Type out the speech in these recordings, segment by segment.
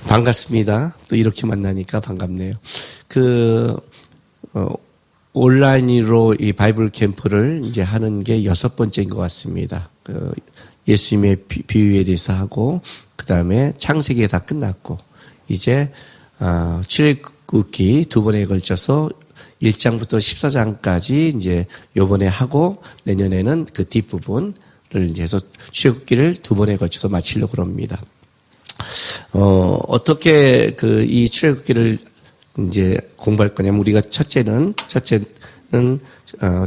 반갑습니다. 또 이렇게 만나니까 반갑네요. 온라인으로 이 바이블 캠프를 이제 하는 게 6번째인 것 같습니다. 예수님의 비유에 대해서 하고, 그 다음에 창세기에 다 끝났고, 이제, 출애굽기 2번에 걸쳐서 1장부터 14장까지 이제 요번에 하고, 내년에는 그 뒷부분을 이제 해서 출애굽기를 2번에 걸쳐서 마치려고 합니다. 어떻게 이 출애굽기를 이제 공부할 거냐면, 우리가 첫째는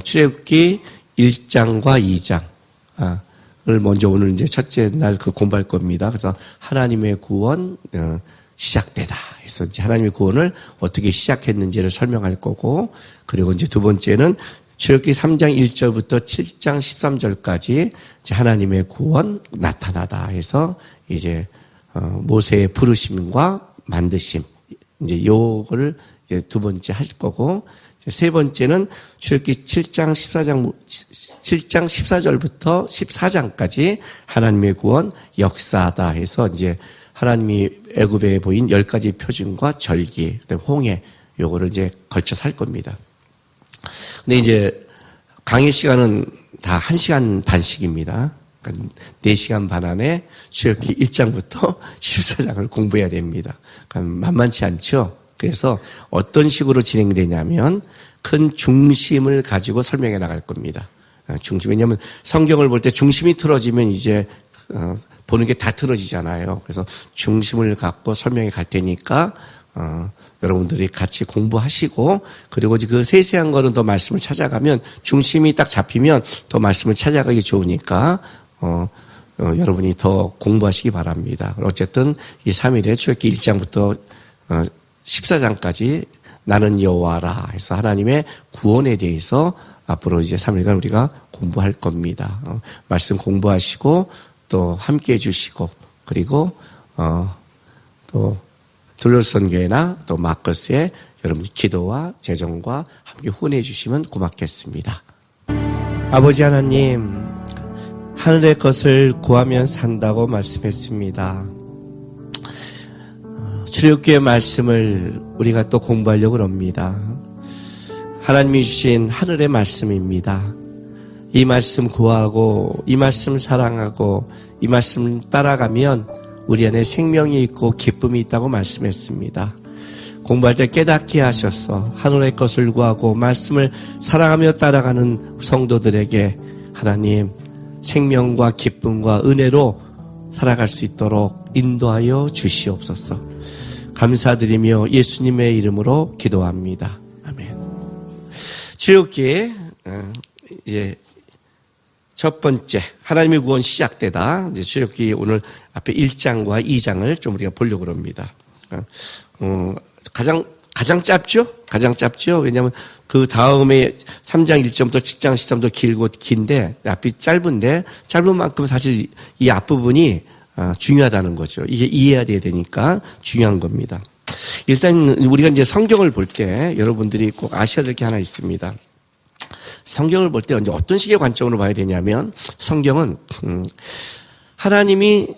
출애굽기 1장과 2장을 먼저 오늘 이제 첫째 날 공부할 겁니다. 그래서 하나님의 구원 시작되다 해서 이제 하나님의 구원을 어떻게 시작했는지를 설명할 거고, 그리고 이제 두 번째는 출애굽기 3장 1절부터 7장 13절까지 이제 하나님의 구원 나타나다 해서 이제 모세의 부르심과 만드심, 이제 요거를 이제 두 번째 하실 거고, 이제 세 번째는 출애굽기 7장 14절부터 14장까지 하나님의 구원 역사다 해서 이제 하나님이 애굽에 보인 10가지 표징과 절기, 그다음에 홍해, 요거를 이제 걸쳐서 할 겁니다. 근데 이제 강의 시간은 다 1시간 반씩입니다. 그러니까 4시간 반 안에 출애굽기 1장부터 14장을 공부해야 됩니다. 그러니까 만만치 않죠. 그래서 어떤 식으로 진행되냐면 큰 중심을 가지고 설명해 나갈 겁니다. 중심. 왜냐하면 성경을 볼 때 중심이 틀어지면 이제 보는 게 다 틀어지잖아요. 그래서 중심을 갖고 설명해 갈 테니까 여러분들이 같이 공부하시고, 그리고 그 세세한 거는 더 말씀을 찾아가면 중심이 딱 잡히면 더 말씀을 찾아가기 좋으니까 여러분이 더 공부하시기 바랍니다. 어쨌든 이 3일에 출애굽기 1장부터 14장까지 나는 여호와라 해서 하나님의 구원에 대해서 앞으로 이제 3일간 우리가 공부할 겁니다. 말씀 공부하시고 또 함께 해주시고, 그리고 또 둘러선교회나 또 마커스에 여러분이 기도와 재정과 함께 후원해 주시면 고맙겠습니다. 아버지 하나님, 하늘의 것을 구하면 산다고 말씀했습니다. 출애굽기의 말씀을 우리가 또 공부하려고 합니다. 하나님이 주신 하늘의 말씀입니다. 이 말씀 구하고, 이 말씀 사랑하고, 이 말씀 따라가면 우리 안에 생명이 있고 기쁨이 있다고 말씀했습니다. 공부할 때 깨닫게 하셔서 하늘의 것을 구하고 말씀을 사랑하며 따라가는 성도들에게 하나님 생명과 기쁨과 은혜로 살아갈 수 있도록 인도하여 주시옵소서. 감사드리며 예수님의 이름으로 기도합니다. 아멘. 출애굽기 이제 첫 번째 하나님의 구원 시작되다. 이제 출애굽기 오늘 앞에 1장과 2장을 좀 우리가 보려고 합니다. 가장 짧죠? 가장 짧죠? 왜냐하면 그 다음에 3장 1절부터 7장 13도 길고 긴데 앞이 짧은데 짧은 만큼 사실 이 앞부분이 중요하다는 거죠. 이게 이해해야 되니까 중요한 겁니다. 일단 우리가 이제 성경을 볼 때 여러분들이 꼭 아셔야 될 게 하나 있습니다. 성경을 볼 때 이제 어떤 식의 관점으로 봐야 되냐면, 성경은 하나님이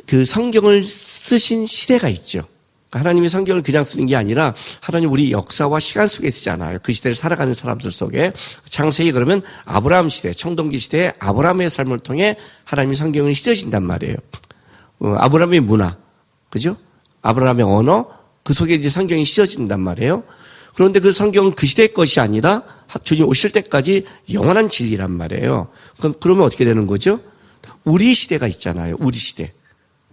그 성경을 쓰신 시대가 있죠. 하나님이 성경을 그냥 쓰는 게 아니라 하나님 우리 역사와 시간 속에 쓰잖아요. 그 시대를 살아가는 사람들 속에. 창세기 그러면 아브라함 시대, 청동기 시대에 아브라함의 삶을 통해 하나님이 성경을 씻어진단 말이에요. 아브라함의 문화, 그죠? 아브라함의 언어, 그 속에 이제 성경이 씻어진단 말이에요. 그런데 그 성경은 그 시대의 것이 아니라 주님 오실 때까지 영원한 진리란 말이에요. 그러면 어떻게 되는 거죠? 우리 시대가 있잖아요. 우리 시대.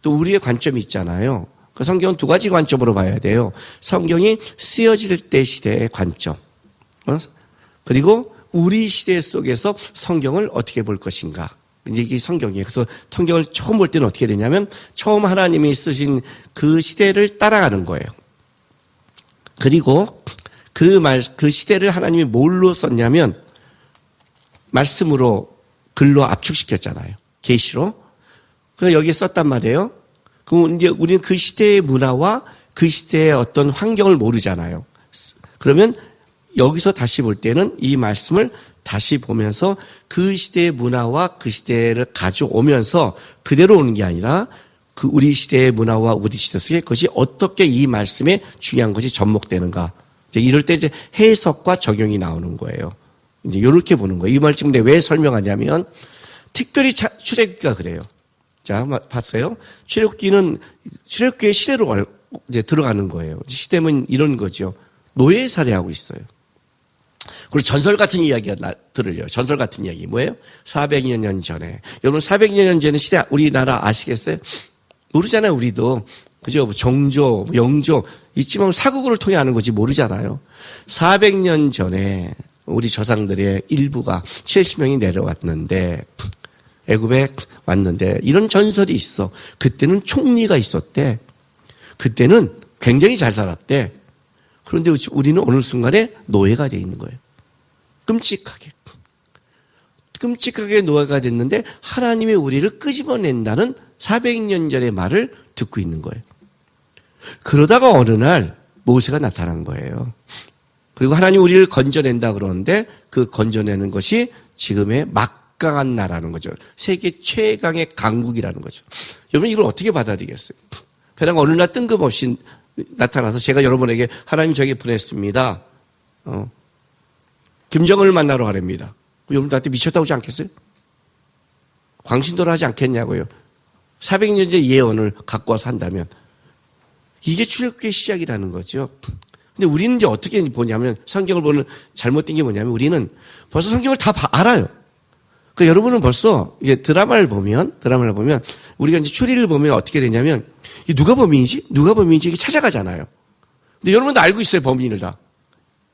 또 우리의 관점이 있잖아요. 그 성경은 두 가지 관점으로 봐야 돼요. 성경이 쓰여질 때 시대의 관점. 그리고 우리 시대 속에서 성경을 어떻게 볼 것인가. 이제 이게 성경이에요. 그래서 성경을 처음 볼 때는 어떻게 되냐면 처음 하나님이 쓰신 그 시대를 따라가는 거예요. 그리고 그 시대를 하나님이 뭘로 썼냐면 말씀으로 글로 압축시켰잖아요. 계시로. 그래서 여기에 썼단 말이에요. 그럼 이제 우리는 그 시대의 문화와 그 시대의 어떤 환경을 모르잖아요. 그러면 여기서 다시 볼 때는 이 말씀을 다시 보면서 그 시대의 문화와 그 시대를 가져오면서 그대로 오는 게 아니라 그 우리 시대의 문화와 우리 시대 속에 그것이 어떻게 이 말씀에 중요한 것이 접목되는가. 이제 이럴 때 이제 해석과 적용이 나오는 거예요. 이제 이렇게 보는 거예요. 이 말씀 왜 설명하냐면 특별히 출애굽기가 그래요. 자, 봤어요? 출애굽기는 출애굽기의 시대로 이제 들어가는 거예요. 시대는 이런 거죠. 노예 살해하고 있어요. 그리고 전설 같은 이야기가 들을요. 전설 같은 이야기 뭐예요? 400여 년 전에. 여러분 400여 년 전에 시대 우리나라 아시겠어요? 모르잖아요. 우리도. 그죠? 정조, 영조 있지만 사국을 통해 아는 거지 모르잖아요. 400년 전에 우리 조상들의 일부가 70명이 내려왔는데 애굽에 왔는데 이런 전설이 있어. 그때는 총리가 있었대. 그때는 굉장히 잘 살았대. 그런데 우리는 어느 순간에 노예가 돼 있는 거예요. 끔찍하게 노예가 됐는데 하나님이 우리를 끄집어낸다는 400년 전의 말을 듣고 있는 거예요. 그러다가 어느 날 모세가 나타난 거예요. 그리고 하나님이 우리를 건져낸다 그러는데 그 건져내는 것이 지금의 막강한 나라는 거죠. 세계 최강의 강국이라는 거죠. 여러분 이걸 어떻게 받아들이겠어요? 그냥 어느 날 뜬금없이 나타나서 제가 여러분에게 하나님 저에게 보냈습니다. 김정은을 만나러 가랍니다. 여러분 나한테 미쳤다고 하지 않겠어요? 광신도를 하지 않겠냐고요. 400년 전 예언을 갖고 와서 한다면 이게 출애굽기의 시작이라는 거죠. 근데 우리는 이제 어떻게 보냐면 성경을 보는 잘못된 게 뭐냐면 우리는 벌써 성경을 다 알아요. 그러니까 여러분은 벌써 이게 드라마를 보면 우리가 이제 추리를 보면 어떻게 되냐면 누가 범인이지 이게 찾아가잖아요. 근데 여러분도 알고 있어요 범인을 다.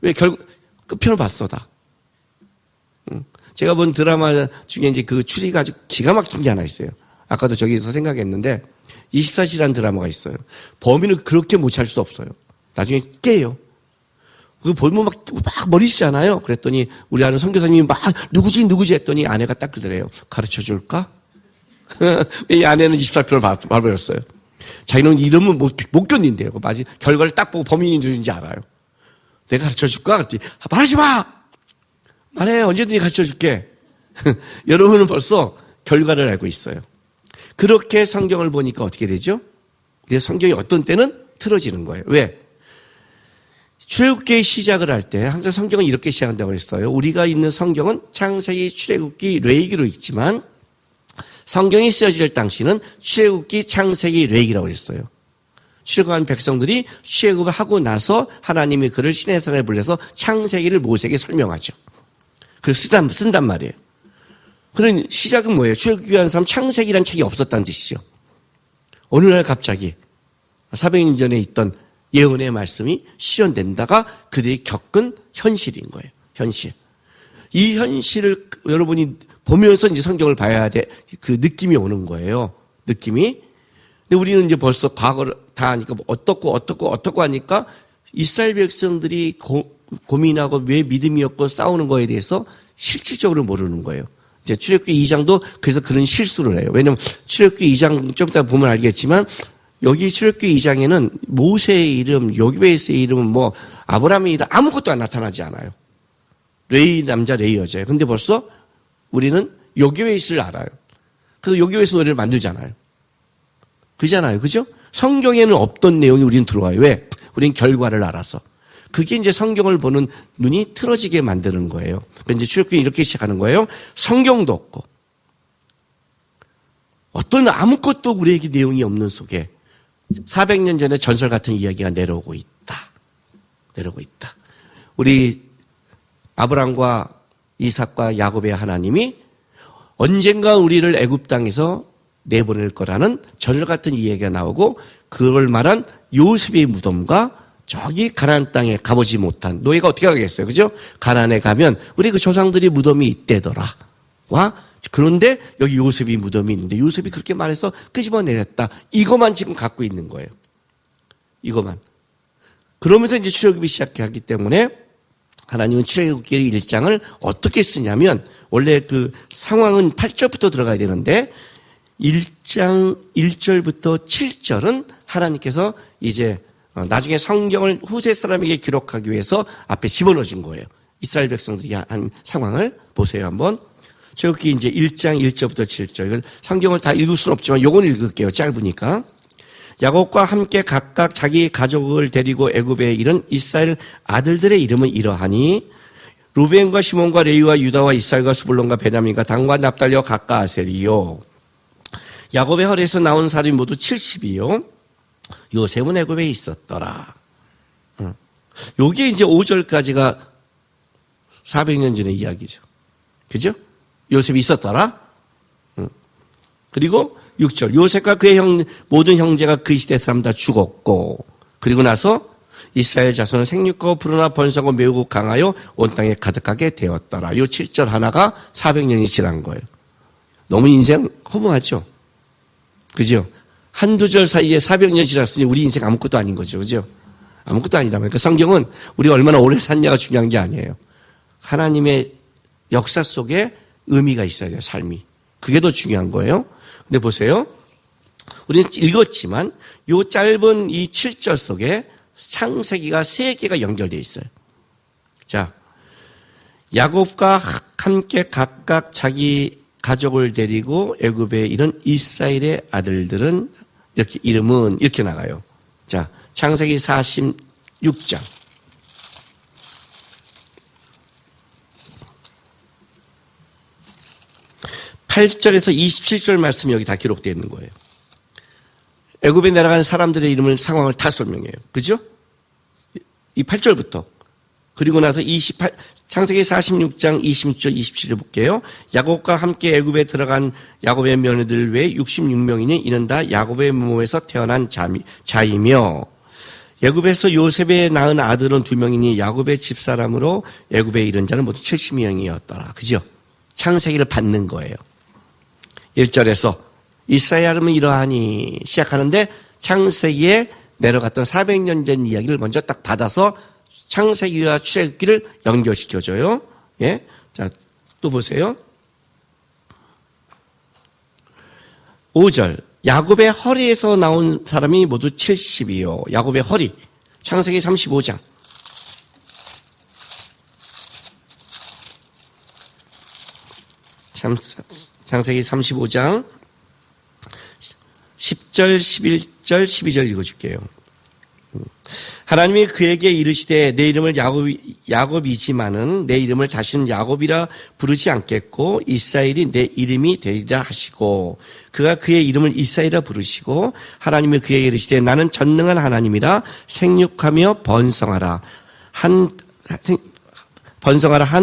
왜 결국 끝편을 봤어 다. 제가 본 드라마 중에 이제 그 추리가 아주 기가 막힌 게 하나 있어요. 아까도 저기서 생각했는데 24시라는 드라마가 있어요. 범인을 그렇게 못 찾을 수 없어요. 나중에 깨요. 그 보면 막 머리시잖아요. 그랬더니 우리 아는 선교사님이 막 누구지 했더니 아내가 딱 그러더래요. 가르쳐 줄까? 이 아내는 24표를 봐버렸어요. 자기는 이러면 못 견딘대요. 마치 결과를 딱 보고 범인이 누군지 알아요. 내가 가르쳐 줄까? 그랬더니 말하지 마! 말해. 언제든지 가르쳐 줄게. 여러분은 벌써 결과를 알고 있어요. 그렇게 성경을 보니까 어떻게 되죠? 성경이 어떤 때는 틀어지는 거예요. 왜? 출애굽기의 시작을 할 때 항상 성경은 이렇게 시작한다고 했어요. 우리가 있는 성경은 창세기, 출애굽기, 레위기로 있지만 성경이 쓰여질 당시는 출애굽기, 창세기, 레위기라고 했어요. 출애굽한 백성들이 출애굽을 하고 나서 하나님이 그를 시내산에 불러서 창세기를 모세에게 설명하죠. 그걸 쓴단 말이에요. 그런 시작은 뭐예요? 출애굽기한 사람 창세기란 책이 없었다는 뜻이죠. 어느 날 갑자기 400년 전에 있던 예언의 말씀이 실현된다가 그들이 겪은 현실인 거예요. 현실. 이 현실을 여러분이 보면서 이제 성경을 봐야 돼. 그 느낌이 오는 거예요. 느낌이. 근데 우리는 이제 벌써 과거를 다 하니까 어떻고 하니까 이스라엘 백성들이 고민하고 왜 믿음이 없고 싸우는 거에 대해서 실질적으로 모르는 거예요. 이제 출애굽기 2장도 그래서 그런 실수를 해요. 왜냐면 출애굽기 2장 좀 이따 보면 알겠지만 여기 출애굽기 2장에는 모세의 이름, 요기베스의 이름은 뭐 아브라함의 이름 아무것도 안 나타나지 않아요. 레이 남자, 레이 여자예요. 근데 벌써 우리는 요기베스를 알아요. 그래서 요기베스 노래를 만들잖아요. 그잖아요. 그죠? 성경에는 없던 내용이 우리는 들어와요. 왜? 우리는 결과를 알아서. 그게 이제 성경을 보는 눈이 틀어지게 만드는 거예요. 그러니까 이제 출애굽기는 이렇게 시작하는 거예요. 성경도 없고 어떤 아무것도 우리에게 내용이 없는 속에 400년 전에 전설 같은 이야기가 내려오고 있다. 우리 아브람과 이삭과 야곱의 하나님이 언젠가 우리를 애굽 땅에서 내보낼 거라는 전설 같은 이야기가 나오고 그걸 말한 요셉의 무덤과 저기 가나안 땅에 가보지 못한 노예가 어떻게 하겠어요? 그죠? 가나안에 가면 우리 그 조상들이 무덤이 있대더라. 그런데 여기 요셉이 무덤이 있는데 요셉이 그렇게 말해서 끄집어내렸다. 이것만 지금 갖고 있는 거예요. 이것만. 그러면서 이제 출애굽이 시작하기 때문에 하나님은 출애굽기 1장을 어떻게 쓰냐면 원래 그 상황은 8절부터 들어가야 되는데 1장 1절부터 7절은 하나님께서 이제 나중에 성경을 후세 사람에게 기록하기 위해서 앞에 집어넣어준 거예요. 이스라엘 백성들이 한 상황을 보세요 한번. 출애굽기 이제 1장 1절부터 7절. 이걸 성경을 다 읽을 수는 없지만 요건 읽을게요. 짧으니까. 야곱과 함께 각각 자기 가족을 데리고 애굽에 이른 이스라엘 아들들의 이름은 이러하니 루벤과 시몬과 레위와 유다와 이스라엘과 스불론과 베냐민과 단과 납달리와 gad과 아셀이요. 야곱의 허리에서 나온 사람이 모두 70이요. 요셉은 애굽에 있었더라. 요게 이제 5절까지가 400년 전의 이야기죠. 그죠? 요셉이 있었더라. 그리고 6절. 요셉과 그의 모든 형제가 그 시대 사람 다 죽었고, 그리고 나서 이스라엘 자손은 생육하고 푸르나 번성하고 매우 강하여 온 땅에 가득하게 되었더라. 요 7절 하나가 400년이 지난 거예요. 너무 인생 허무하죠? 그죠? 한두 절 사이에 400년 지났으니 우리 인생 아무것도 아닌 거죠. 그죠? 아무것도 아니라면. 그러니까 성경은 우리가 얼마나 오래 샀냐가 중요한 게 아니에요. 하나님의 역사 속에 의미가 있어야 돼요, 삶이. 그게 더 중요한 거예요. 근데 보세요. 우리는 읽었지만 요 짧은 이 7절 속에 창세기가 3개가 연결되어 있어요. 자, 야곱과 함께 각각 자기 가족을 데리고 애굽에 이른 이스라엘의 아들들은 이렇게 이름은 이렇게 나가요. 자, 창세기 46장. 8절에서 27절 말씀이 여기 다 기록되어 있는 거예요. 애굽에 내려간 사람들의 이름을 상황을 다 설명해요. 그죠? 이 8절부터. 그리고 나서 창세기 46장 26절 27절 볼게요. 야곱과 함께 애굽에 들어간 야곱의 며느리들 외에 66명이니 이는 다 야곱의 몸에서 태어난 자이며 애굽에서 요셉에 낳은 아들은 2명이니 야곱의 집사람으로 애굽에 이른 자는 모두 70명이었더라. 그죠? 창세기를 받는 거예요. 1절에서 이스라엘은 이러하니 시작하는데 창세기에 내려갔던 400년 전 이야기를 먼저 딱 받아서 창세기와 출애굽기를 연결시켜줘요. 예? 자, 또 보세요. 5절. 야곱의 허리에서 나온 사람이 모두 70이요. 야곱의 허리. 창세기 35장. 창세기 35장 10절, 11절, 12절 읽어줄게요. 하나님이 그에게 이르시되 내 이름을 야곱이지만은 내 이름을 다시는 야곱이라 부르지 않겠고 이스라엘이 내 이름이 되리라 하시고 그가 그의 이름을 이스라엘이라 부르시고 하나님이 그에게 이르시되 나는 전능한 하나님이라 생육하며 번성하라 한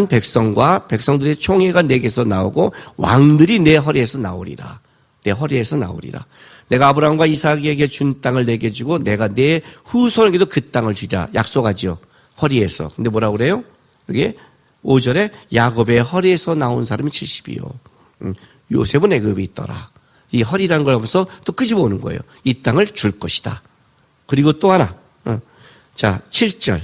백성과 백성들의 총회가 내게서 나오고 왕들이 내 허리에서 나오리라. 내 허리에서 나오리라. 내가 아브라함과 이삭에게 준 땅을 내게 주고 내가 내 후손에게도 그 땅을 주리라. 약속하죠. 허리에서. 근데 뭐라고 그래요? 여기 5절에 야곱의 허리에서 나온 사람이 70이요. 요셉은 애굽에 있더라. 이 허리라는 걸 하면서 또 끄집어 오는 거예요. 이 땅을 줄 것이다. 그리고 또 하나. 자, 7절.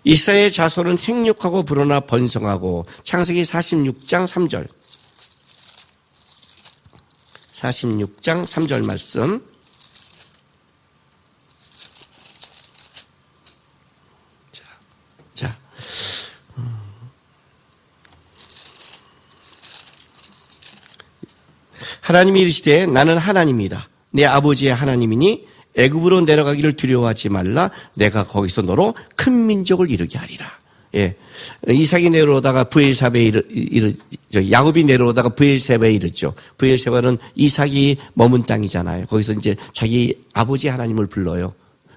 이스라엘 자손은 생육하고 불어나 번성하고 창세기 46장 3절. 46장 3절 말씀. 자. 하나님이 이르시되 나는 하나님이라. 내 아버지의 하나님이니 애굽으로 내려가기를 두려워하지 말라. 내가 거기서 너로 큰 민족을 이루게 하리라. 예. 이삭이 내려오다가 야곱이 내려오다가 브엘세바에 이르죠. 브엘세바는 이삭이 머문 땅이잖아요. 거기서 이제 자기 아버지 하나님을 불러요.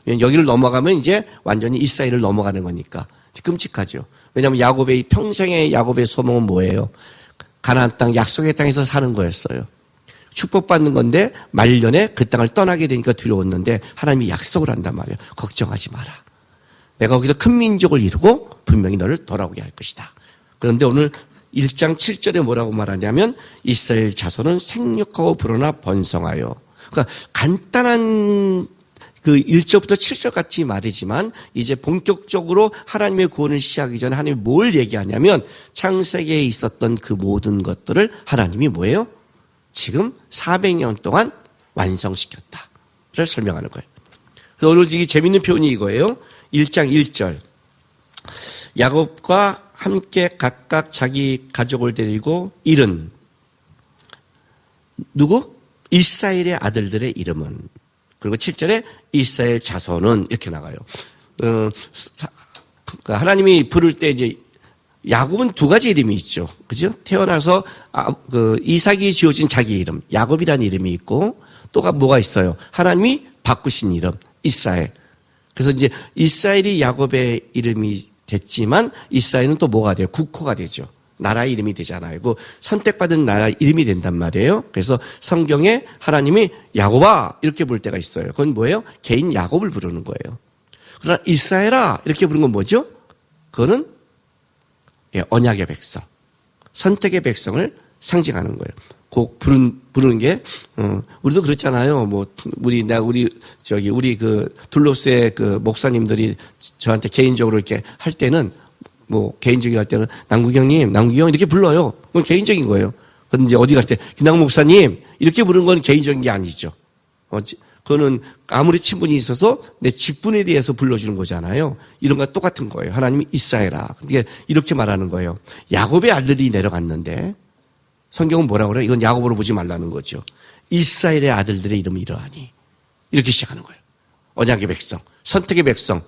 여기를 넘어가면 이제 완전히 이스라엘을 넘어가는 거니까. 끔찍하죠. 왜냐하면 평생의 야곱의 소망은 뭐예요? 가나안 땅, 약속의 땅에서 사는 거였어요. 축복받는 건데 말년에 그 땅을 떠나게 되니까 두려웠는데 하나님이 약속을 한단 말이에요. 걱정하지 마라. 내가 거기서 큰 민족을 이루고 분명히 너를 돌아오게 할 것이다. 그런데 오늘 1장 7절에 뭐라고 말하냐면 이스라엘 자손은 생육하고 불어나 번성하여. 그러니까 간단한 그 1절부터 7절 같이 말이지만 이제 본격적으로 하나님의 구원을 시작하기 전에 하나님이 뭘 얘기하냐면 창세기에 있었던 그 모든 것들을 하나님이 뭐예요? 지금 400년 동안 완성시켰다를 설명하는 거예요. 그래서 오늘 이게 재밌는 표현이 이거예요. 1장 1절. 야곱과 함께 각각 자기 가족을 데리고 이른 누구? 이스라엘의 아들들의 이름은. 그리고 7절에 이스라엘 자손은 이렇게 나가요. 하나님이 부를 때 이제 야곱은 두 가지 이름이 있죠. 그죠? 태어나서 이삭이 지어진 자기 이름, 야곱이라는 이름이 있고 또가 뭐가 있어요? 하나님이 바꾸신 이름, 이스라엘. 그래서 이제 이스라엘이 야곱의 이름이 됐지만 이스라엘은 또 뭐가 돼요? 국호가 되죠. 나라의 이름이 되잖아요. 그 선택받은 나라 이름이 된단 말이에요. 그래서 성경에 하나님이 야곱아 이렇게 부를 때가 있어요. 그건 뭐예요? 개인 야곱을 부르는 거예요. 그러나 이스라엘아 이렇게 부르는 건 뭐죠? 그거는 언약의 백성, 선택의 백성을 상징하는 거예요. 꼭 부르는 게 우리도 그렇잖아요. 뭐 우리 그 둘로스의 그 목사님들이 저한테 개인적으로 이렇게 할 때는 뭐 개인적인 할 때는 남구경님, 남구경 이렇게 불러요. 그건 개인적인 거예요. 그런데 이제 어디 갈 때 김남국 목사님 이렇게 부르는 건 개인적인 게 아니죠. 그거는 아무리 친분이 있어서 내 직분에 대해서 불러주는 거잖아요. 이런 거 똑같은 거예요. 하나님이 이스라엘아. 이렇게 말하는 거예요. 야곱의 아들이 내려갔는데 성경은 뭐라고 그래요? 이건 야곱으로 보지 말라는 거죠. 이스라엘의 아들들의 이름이 이러하니. 이렇게 시작하는 거예요. 언약의 백성, 선택의 백성.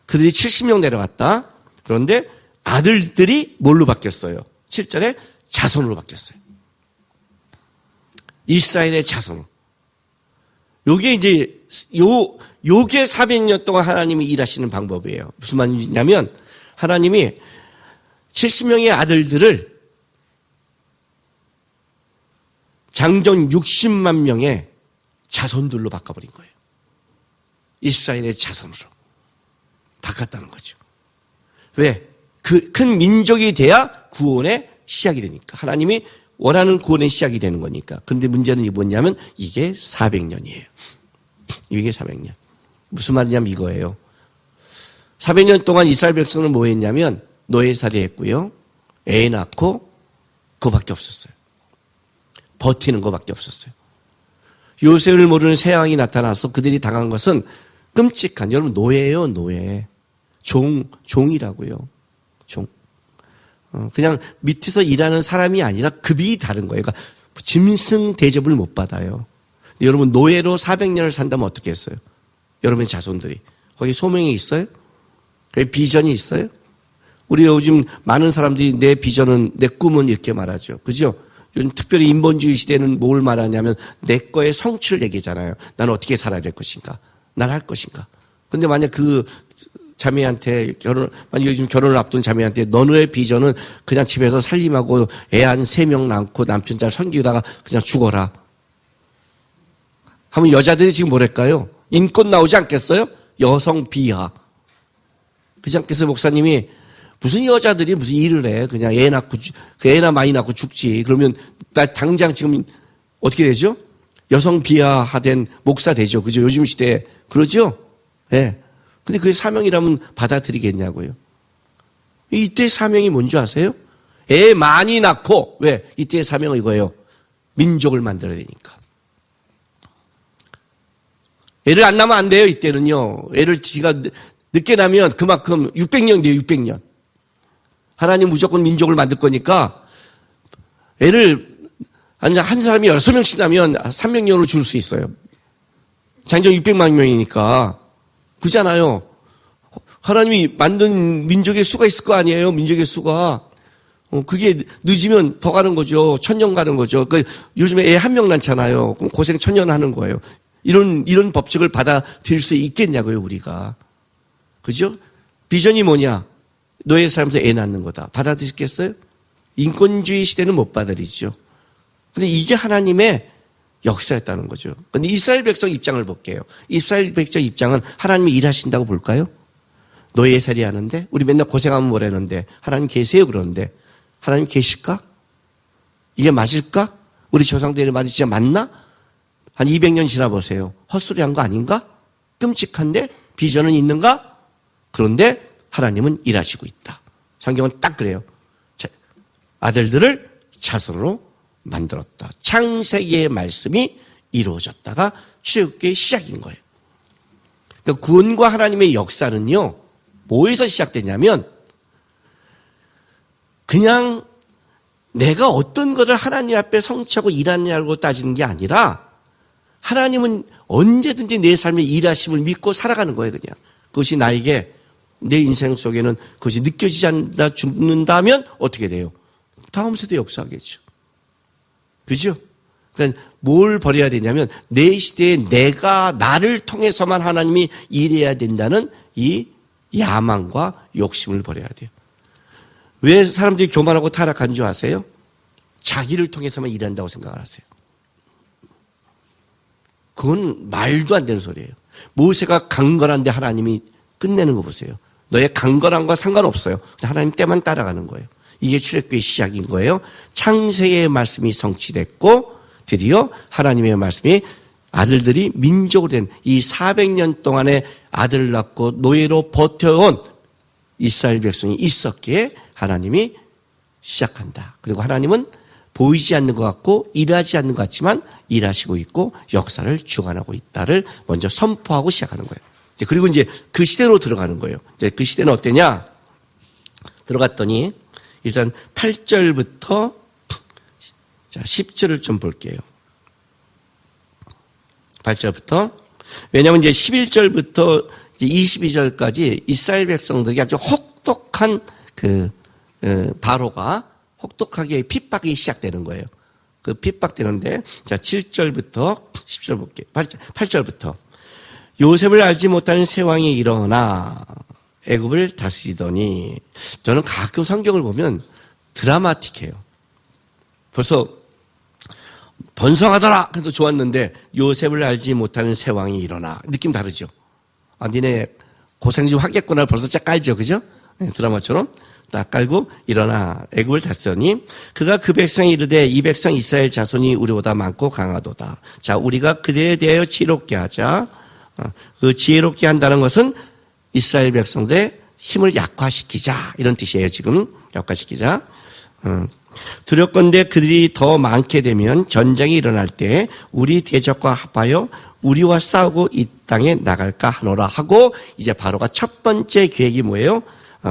그들이 70명 내려갔다. 그런데 아들들이 뭘로 바뀌었어요? 7절에 자손으로 바뀌었어요. 이스라엘의 자손. 요게 이제 요게 400년 동안 하나님이 일하시는 방법이에요. 무슨 말이냐면 하나님이 70명의 아들들을 장정 60만 명의 자손들로 바꿔버린 거예요. 이스라엘의 자손으로 바꿨다는 거죠. 왜? 그 큰 민족이 돼야 구원의 시작이 되니까. 하나님이 원하는 구원의 시작이 되는 거니까. 그런데 문제는 뭐냐면 이게 400년이에요. 이게 400년. 무슨 말이냐면 이거예요. 400년 동안 이스라엘 백성은 뭐 했냐면 노예살이 했고요. 애 낳고 그거밖에 없었어요. 버티는 거밖에 없었어요. 요셉을 모르는 새 왕이 나타나서 그들이 당한 것은 끔찍한, 여러분 노예예요, 노예. 종이라고요. 종. 그냥 밑에서 일하는 사람이 아니라 급이 다른 거예요. 그러니까 짐승 대접을 못 받아요. 여러분 노예로 400년을 산다면 어떻게 했어요? 여러분의 자손들이. 거기 소명이 있어요? 거기 비전이 있어요? 우리 요즘 많은 사람들이 내 비전은, 내 꿈은 이렇게 말하죠. 그죠? 요즘 특별히 인본주의 시대는 뭘 말하냐면 내 거의 성취를 얘기하잖아요. 나는 어떻게 살아야 될 것인가? 난 할 것인가? 근데 만약 그 자매한테 만약 요즘 결혼을 앞둔 자매한테 너의 비전은 그냥 집에서 살림하고 애 한 3명 낳고 남편 잘 섬기다가 그냥 죽어라. 하면 여자들이 지금 뭐랄까요? 인권 나오지 않겠어요? 여성 비하. 그렇지 않겠어요? 목사님이 무슨 여자들이 무슨 일을 해. 그냥 애 낳고, 애나 많이 낳고 죽지. 그러면 나 당장 지금 어떻게 되죠? 여성 비하화된 목사 되죠. 그죠? 요즘 시대에. 그러죠? 예. 네. 근데 그게 사명이라면 받아들이겠냐고요. 이때 사명이 뭔지 아세요? 애 많이 낳고, 왜? 이때의 사명은 이거예요. 민족을 만들어야 되니까. 애를 안 낳으면 안 돼요, 이때는요. 애를 지가 늦게 낳으면 그만큼 600년 돼요, 600년. 하나님 무조건 민족을 만들 거니까 애를, 아니, 한 사람이 6명씩 낳으면 300년으로 줄 수 있어요. 장정 600만 명이니까. 그잖아요. 하나님이 만든 민족의 수가 있을 거 아니에요, 민족의 수가. 그게 늦으면 더 가는 거죠. 1000년 가는 거죠. 그러니까 요즘에 애 1명 낳잖아요. 그럼 고생 1000년 하는 거예요. 이런 법칙을 받아들일 수 있겠냐고요, 우리가. 그죠? 비전이 뭐냐? 노예 살면서 애 낳는 거다. 받아들이겠어요? 인권주의 시대는 못 받아들이죠. 근데 이게 하나님의 역사였다는 거죠. 그런데 이스라엘 백성 입장을 볼게요. 이스라엘 백성 입장은 하나님이 일하신다고 볼까요? 노예살이 하는데 우리 맨날 고생하면 뭐라는데 하나님 계세요 그러는데 하나님 계실까? 이게 맞을까? 우리 조상들의 말이 진짜 맞나? 한 200년 지나보세요. 헛소리한 거 아닌가? 끔찍한데 비전은 있는가? 그런데 하나님은 일하시고 있다. 성경은 딱 그래요. 아들들을 자손으로 만들었다. 창세기의 말씀이 이루어졌다가 출애굽기의 시작인 거예요. 그러니까 구원과 하나님의 역사는요. 뭐에서 시작되냐면 그냥 내가 어떤 것을 하나님 앞에 성취하고 일하느냐고 따지는 게 아니라 하나님은 언제든지 내 삶의 일하심을 믿고 살아가는 거예요. 그냥 그것이 나에게 내 인생 속에는 그것이 느껴지지 않는다 죽는다면 어떻게 돼요? 다음 세대에 역사하겠죠. 그죠? 그러니까 뭘 버려야 되냐면 내 시대에 내가 나를 통해서만 하나님이 일해야 된다는 이 야망과 욕심을 버려야 돼요. 왜 사람들이 교만하고 타락한 줄 아세요? 자기를 통해서만 일한다고 생각을 하세요. 그건 말도 안 되는 소리예요. 모세가 강건한데 하나님이 끝내는 거 보세요. 너의 강건함과 상관없어요. 하나님 때만 따라가는 거예요. 이게 출애굽의 시작인 거예요. 창세기의 말씀이 성취됐고 드디어 하나님의 말씀이 아들들이 민족으로 된 이 400년 동안에 아들을 낳고 노예로 버텨온 이스라엘 백성이 있었기에 하나님이 시작한다. 그리고 하나님은 보이지 않는 것 같고 일하지 않는 것 같지만 일하시고 있고 역사를 주관하고 있다를 먼저 선포하고 시작하는 거예요. 그리고 이제 그 시대로 들어가는 거예요. 이제 그 시대는 어때냐? 들어갔더니 일단 8절부터 10절을 좀 볼게요. 8절부터. 왜냐하면 이제 11절부터 22절까지 이스라엘 백성들이 아주 혹독한 바로가 혹독하게 핍박이 시작되는 거예요. 그 핍박되는데, 자, 7절부터 10절 볼게요. 8절부터. 요셉을 알지 못하는 새 왕이 일어나 애굽을 다스리더니, 저는 가끔 성경을 보면 드라마틱해요. 벌써 번성하더라 그래도 좋았는데 요셉을 알지 못하는 새 왕이 일어나. 느낌 다르죠? 아, 니네 고생 좀 하겠구나 벌써 쫙 깔죠, 그죠? 네, 드라마처럼 딱 깔고 일어나 애굽을 다스리더니 그가 그 백성이 이르되 이 백성 이스라엘 자손이 우리보다 많고 강하도다. 자, 우리가 그들에 대하여 지혜롭게 하자. 그 지혜롭게 한다는 것은 이스라엘 백성들의 힘을 약화시키자 이런 뜻이에요. 지금 약화시키자. 두렵건대 그들이 더 많게 되면 전쟁이 일어날 때 우리 대적과 합하여 우리와 싸우고 이 땅에 나갈까 하노라 하고 이제 바로가 첫 번째 계획이 뭐예요?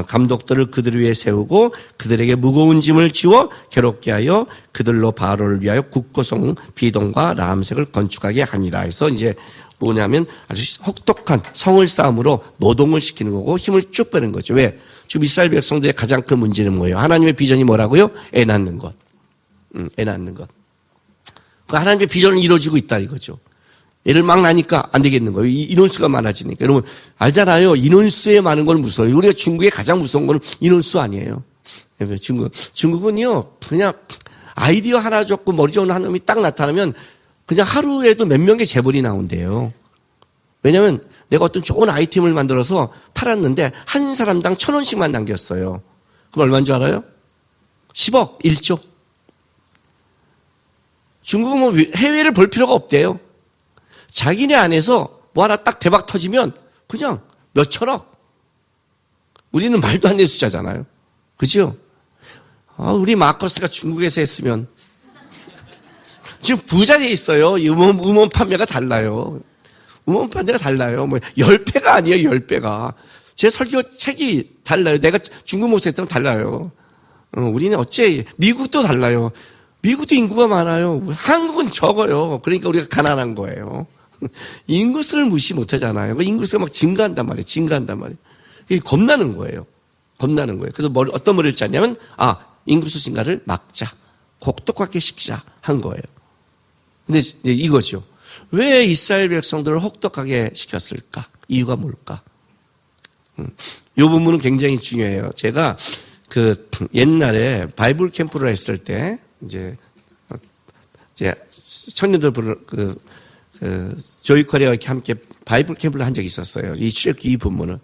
감독들을 그들 위에 세우고 그들에게 무거운 짐을 지워 괴롭게 하여 그들로 바로를 위하여 국고성 비동과 라암색을 건축하게 하니라 해서 이제 뭐냐면 아주 혹독한 성을 싸움으로 노동을 시키는 거고 힘을 쭉 빼는 거죠. 왜? 지금 이스라엘 백성들의 가장 큰 문제는 뭐예요? 하나님의 비전이 뭐라고요? 애 낳는 것. 애 낳는 것. 그 하나님의 비전은 이루어지고 있다 이거죠. 애를 막 낳으니까 안 되겠는 거예요. 인원수가 많아지니까. 여러분 알잖아요. 인원수에 많은 건 무서워요. 우리가 중국에 가장 무서운 건 인원수 아니에요. 중국은요 그냥 아이디어 하나 좋고 머리 좋은 한 놈이 딱 나타나면 그냥 하루에도 몇 명의 재벌이 나온대요. 왜냐하면 내가 어떤 좋은 아이템을 만들어서 팔았는데 한 사람당 1,000원씩만 남겼어요. 그럼 얼마인 줄 알아요? 10억, 1조. 중국은 뭐 해외를 볼 필요가 없대요. 자기네 안에서 뭐 하나 딱 대박 터지면 그냥 몇 천억. 우리는 말도 안 되는 숫자잖아요. 그죠? 우리 마커스가 중국에서 했으면 지금 부자 돼 있어요. 음원 판매가 달라요. 음원 판매가 달라요. 뭐 10배가 아니에요. 10배가. 제 설교 책이 달라요. 내가 중국 모습 했다면 달라요. 우리는 어째 미국도 달라요. 미국도 인구가 많아요. 한국은 적어요. 그러니까 우리가 가난한 거예요. 인구수를 무시 못 하잖아요. 인구수가 막 증가한단 말이에요. 증가한단 말이에요. 이게 겁나는 거예요. 겁나는 거예요. 그래서 어떤 머리를 짰냐면 인구수 증가를 막자. 혹독하게 시키자 한 거예요. 근데 이제 이거죠. 왜 이스라엘 백성들을 혹독하게 시켰을까? 이유가 뭘까? 이 부분은 굉장히 중요해요. 제가 그 옛날에 바이블 캠프를 했을 때 이제 청년들 조이 커리어와 이렇게 함께 바이블 캠프를 한 적이 있었어요. 이 출애굽기 이 본문을.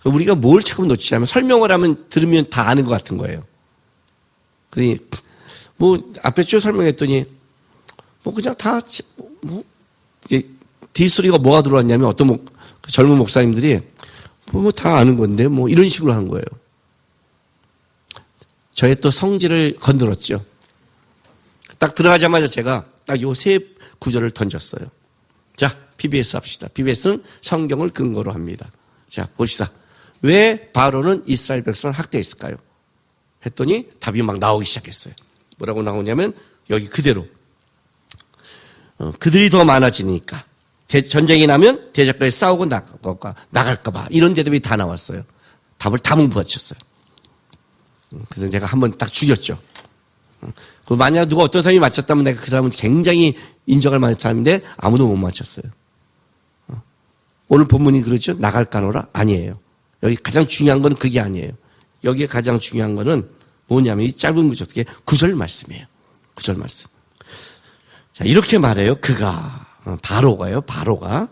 우리가 뭘 자꾸 놓치냐면 설명을 하면 들으면 다 아는 것 같은 거예요. 그러니 뭐 앞에 쭉 설명했더니 뭐 그냥 다 뭐 이제 뒷소리가 뭐가 들어왔냐면 어떤 젊은 목사님들이 뭐 다 아는 건데 뭐 이런 식으로 하는 거예요. 저의 또 성질을 건드렸죠. 딱 들어가자마자 제가 딱 요 세 구절을 던졌어요. 자, PBS 합시다. PBS는 성경을 근거로 합니다. 자, 봅시다. 왜 바로는 이스라엘 백성을 학대했을까요? 했더니 답이 막 나오기 시작했어요. 뭐라고 나오냐면 여기 그대로 그들이 더 많아지니까 전쟁이 나면 대적과에 싸우고 나갈까봐 이런 대답이 다 나왔어요. 답을 다 못 맞췄어요. 그래서 제가 한번 딱 죽였죠. 만약 누가 어떤 사람이 맞췄다면 내가 그 사람은 굉장히 인정할 만한 사람인데 아무도 못 맞췄어요. 오늘 본문이 그러죠? 나갈까노라? 아니에요. 여기 가장 중요한 건 그게 아니에요. 여기에 가장 중요한 거는 뭐냐면 이 짧은 구절, 그게 9절 말씀이에요. 9절 말씀. 자, 이렇게 말해요. 바로가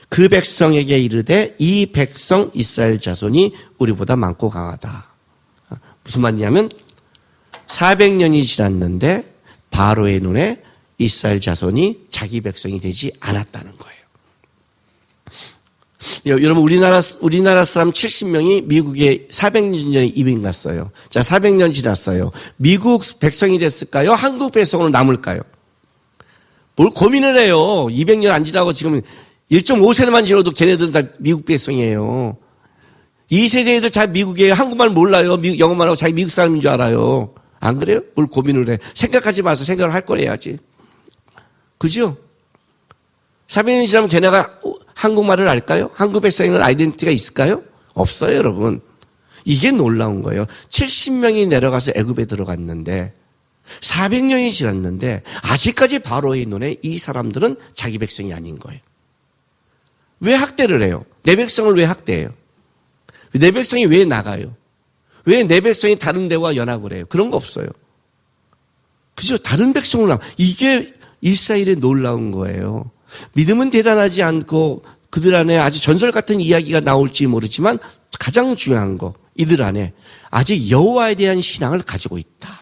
그 백성에게 이르되 이 백성 이스라엘 자손이 우리보다 많고 강하다. 무슨 말이냐면 400년이 지났는데 바로의 눈에 이스라엘 자손이 자기 백성이 되지 않았다는 거예요. 여러분 우리나라 사람 70명이 미국에 400년에 이민 갔어요. 자, 400년 지났어요. 미국 백성이 됐을까요? 한국 백성으로 남을까요? 뭘 고민을 해요. 200년 안 지나고 지금 1.5세만 지나도 걔네들은 다 미국 백성이에요. 2세대 애들 다 미국이에요. 한국말 몰라요. 영어만 하고 자기 미국 사람인 줄 알아요. 안 그래요? 뭘 고민을 해. 생각하지 마서 생각을 할 거래야지. 그죠? 400년이 지나면 걔네가 한국말을 알까요? 한국 백성에는 아이덴티티가 있을까요? 없어요, 여러분. 이게 놀라운 거예요. 70명이 내려가서 애굽에 들어갔는데 400년이 지났는데 아직까지 바로의 눈에 이 사람들은 자기 백성이 아닌 거예요. 왜 학대를 해요? 내 백성을 왜 학대해요? 내 백성이 왜 나가요? 왜 내 백성이 다른 데와 연합을 해요? 그런 거 없어요. 그죠? 다른 백성으로 이게 이스라엘의 놀라운 거예요. 믿음은 대단하지 않고 그들 안에 아주 전설 같은 이야기가 나올지 모르지만 가장 중요한 거, 이들 안에 아직 여호와에 대한 신앙을 가지고 있다.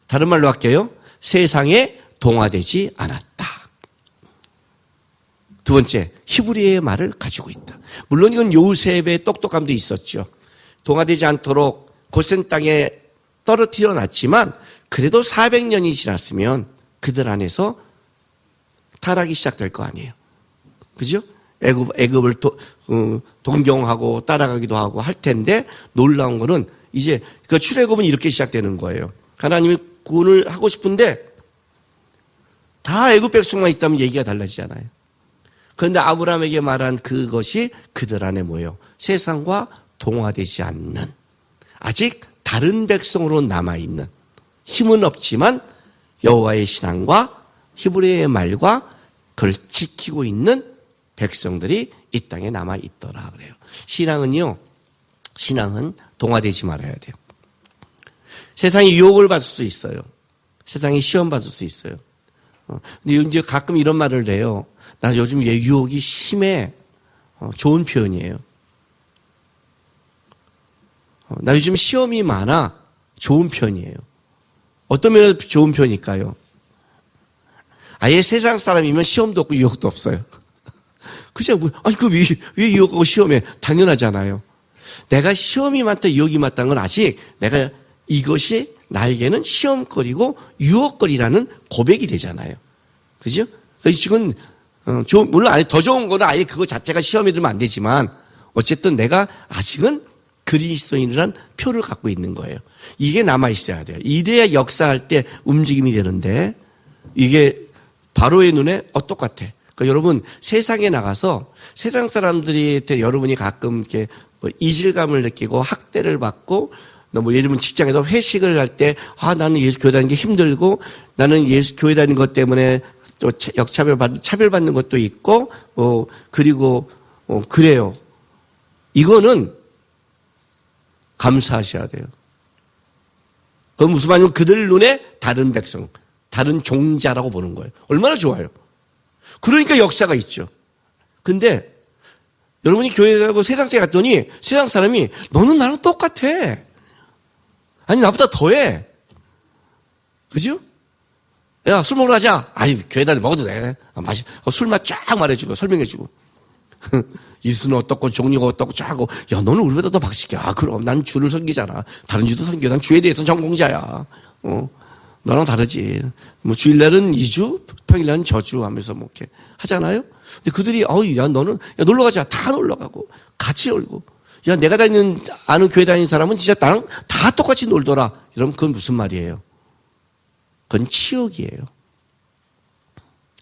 다른 말로 할게요. 세상에 동화되지 않았다. 두 번째, 히브리의 말을 가지고 있다. 물론 이건 요셉의 똑똑함도 있었죠. 동화되지 않도록 고센 땅에 떨어뜨려 놨지만 그래도 400년이 지났으면 그들 안에서 타락이 시작될 거 아니에요. 그죠? 애굽을 동경하고 따라가기도 하고 할 텐데 놀라운 거는 이제 그 출애굽은 이렇게 시작되는 거예요. 하나님이 구원을 하고 싶은데 다 애굽 백성만 있다면 얘기가 달라지잖아요. 그런데 아브라함에게 말한 그것이 그들 안에 뭐예요? 세상과 동화되지 않는 아직 다른 백성으로 남아있는 힘은 없지만 여호와의 신앙과 히브리의 말과 그걸 지키고 있는 백성들이 이 땅에 남아있더라 그래요. 신앙은 동화되지 말아야 돼요. 세상이 유혹을 받을 수 있어요. 세상이 시험 받을 수 있어요. 근데 이제 가끔 이런 말을 해요. 나 요즘 유혹이 심해. 좋은 표현이에요. 나 요즘 시험이 많아. 좋은 표현이에요. 어떤 면에서 좋은 표현일까요? 아예 세상 사람이면 시험도 없고 유혹도 없어요. 그죠? 왜 유혹하고 시험해? 당연하잖아요. 내가 시험이 많다, 유혹이 많다는 건 아직 내가 이것이 나에게는 시험거리고 유혹거리라는 고백이 되잖아요. 그죠? 지금 물론 아예 더 좋은 거는 아예 그거 자체가 시험에 들면 안 되지만 어쨌든 내가 아직은 그리스도인이라는 표를 갖고 있는 거예요. 이게 남아 있어야 돼요. 이래야 역사할 때 움직임이 되는데 이게 바로의 눈에 똑같아. 그러니까 여러분 세상에 나가서 세상 사람들이 여러분이 가끔 이렇게 이질감을 느끼고 학대를 받고 예를 들면 직장에서 회식을 할 때 나는 예수 교회 다니는 게 힘들고 나는 예수 교회 다니는 것 때문에 또 차별받는 것도 있고 그리고 그래요. 이거는 감사하셔야 돼요. 그건 무슨 말이냐면 그들 눈에 다른 백성, 다른 종자라고 보는 거예요. 얼마나 좋아요. 그러니까 역사가 있죠. 근데 여러분이 교회 가고 세상에 갔더니 세상 사람이 너는 나랑 똑같아. 아니 나보다 더해. 그죠? 야, 술 먹으러 가자. 교회 다니 먹어도 돼. 술맛 쫙 말해주고 설명해주고. 이수는 어떻고 종류가 어떻고 쫙 하고 야 너는 우리보다 더 박식해. 그럼 난 주를 섬기잖아. 다른 주도 섬겨. 난 주에 대해서는 전공자야. 너랑 다르지. 주일날은 2주, 평일날은 저주 하면서 이렇게 하잖아요. 근데 그들이 너는 놀러 가자. 다 놀러 가고 같이 놀고. 야 내가 아는 교회 다니는 사람은 진짜 나랑 다 똑같이 놀더라. 여러분 그건 무슨 말이에요? 그건 치욕이에요.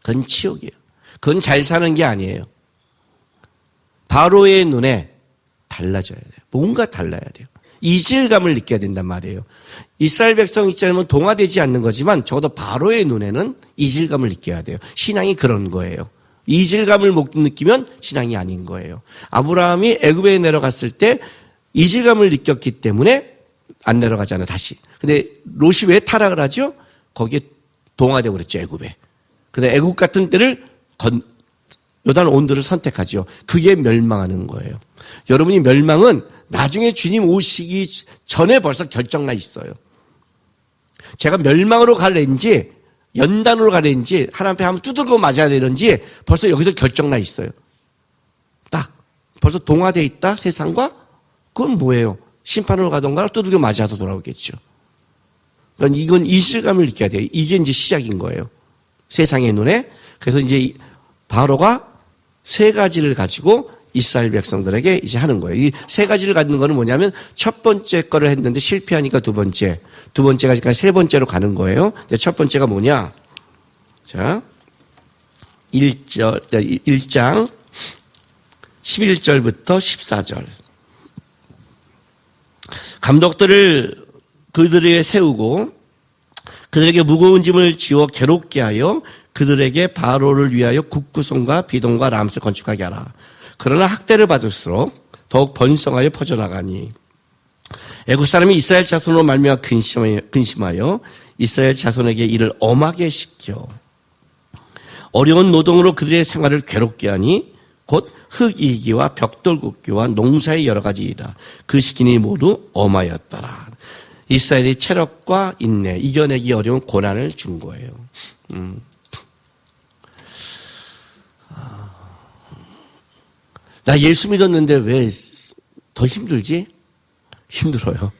그건 치욕이에요. 그건 잘 사는 게 아니에요. 바로의 눈에 달라져야 돼요. 뭔가 달라야 돼요. 이질감을 느껴야 된단 말이에요. 이스라엘 백성 입장에는 동화되지 않는 거지만 적어도 바로의 눈에는 이질감을 느껴야 돼요. 신앙이 그런 거예요. 이질감을 못 느끼면 신앙이 아닌 거예요. 아브라함이 애굽에 내려갔을 때 이질감을 느꼈기 때문에 안 내려가잖아요, 다시. 근데 롯이 왜 타락을 하죠? 거기에 동화되고 그랬죠, 애굽에. 근데 애굽 같은 때를 요단 온도를 선택하죠. 그게 멸망하는 거예요. 여러분이 멸망은 나중에 주님 오시기 전에 벌써 결정나 있어요. 제가 멸망으로 갈는지 연단으로 가는지 하나님 앞에 한번 두들겨 맞아야 되는지 벌써 여기서 결정나 있어요. 딱 벌써 동화되어 있다 세상과. 그건 뭐예요? 심판으로 가던가 두들겨 맞아서 돌아오겠죠. 그러니까 이건 이질감을 느껴야 돼요. 이게 이제 시작인 거예요. 세상의 눈에. 그래서 이제 바로가 세 가지를 가지고 이스라엘 백성들에게 이제 하는 거예요. 이 세 가지를 갖는 거는 뭐냐면 첫 번째 거를 했는데 실패하니까 두 번째가 세 번째로 가는 거예요. 첫 번째가 뭐냐? 자, 1장 11절부터 14절. 감독들을 그들에게 세우고 그들에게 무거운 짐을 지워 괴롭게 하여 그들에게 바로를 위하여 국구성과 비동과 람스를 건축하게 하라. 그러나 학대를 받을수록 더욱 번성하여 퍼져나가니 애굽 사람이 이스라엘 자손으로 말미암아 근심하여 이스라엘 자손에게 이를 엄하게 시켜 어려운 노동으로 그들의 생활을 괴롭게 하니 곧 흙이기와 벽돌 굽기와 농사의 여러 가지 일이라. 그 시기니 모두 엄하였더라. 이스라엘의 체력과 인내, 이겨내기 어려운 고난을 준 거예요. 나 예수 믿었는데 왜 더 힘들지? 힘들어요.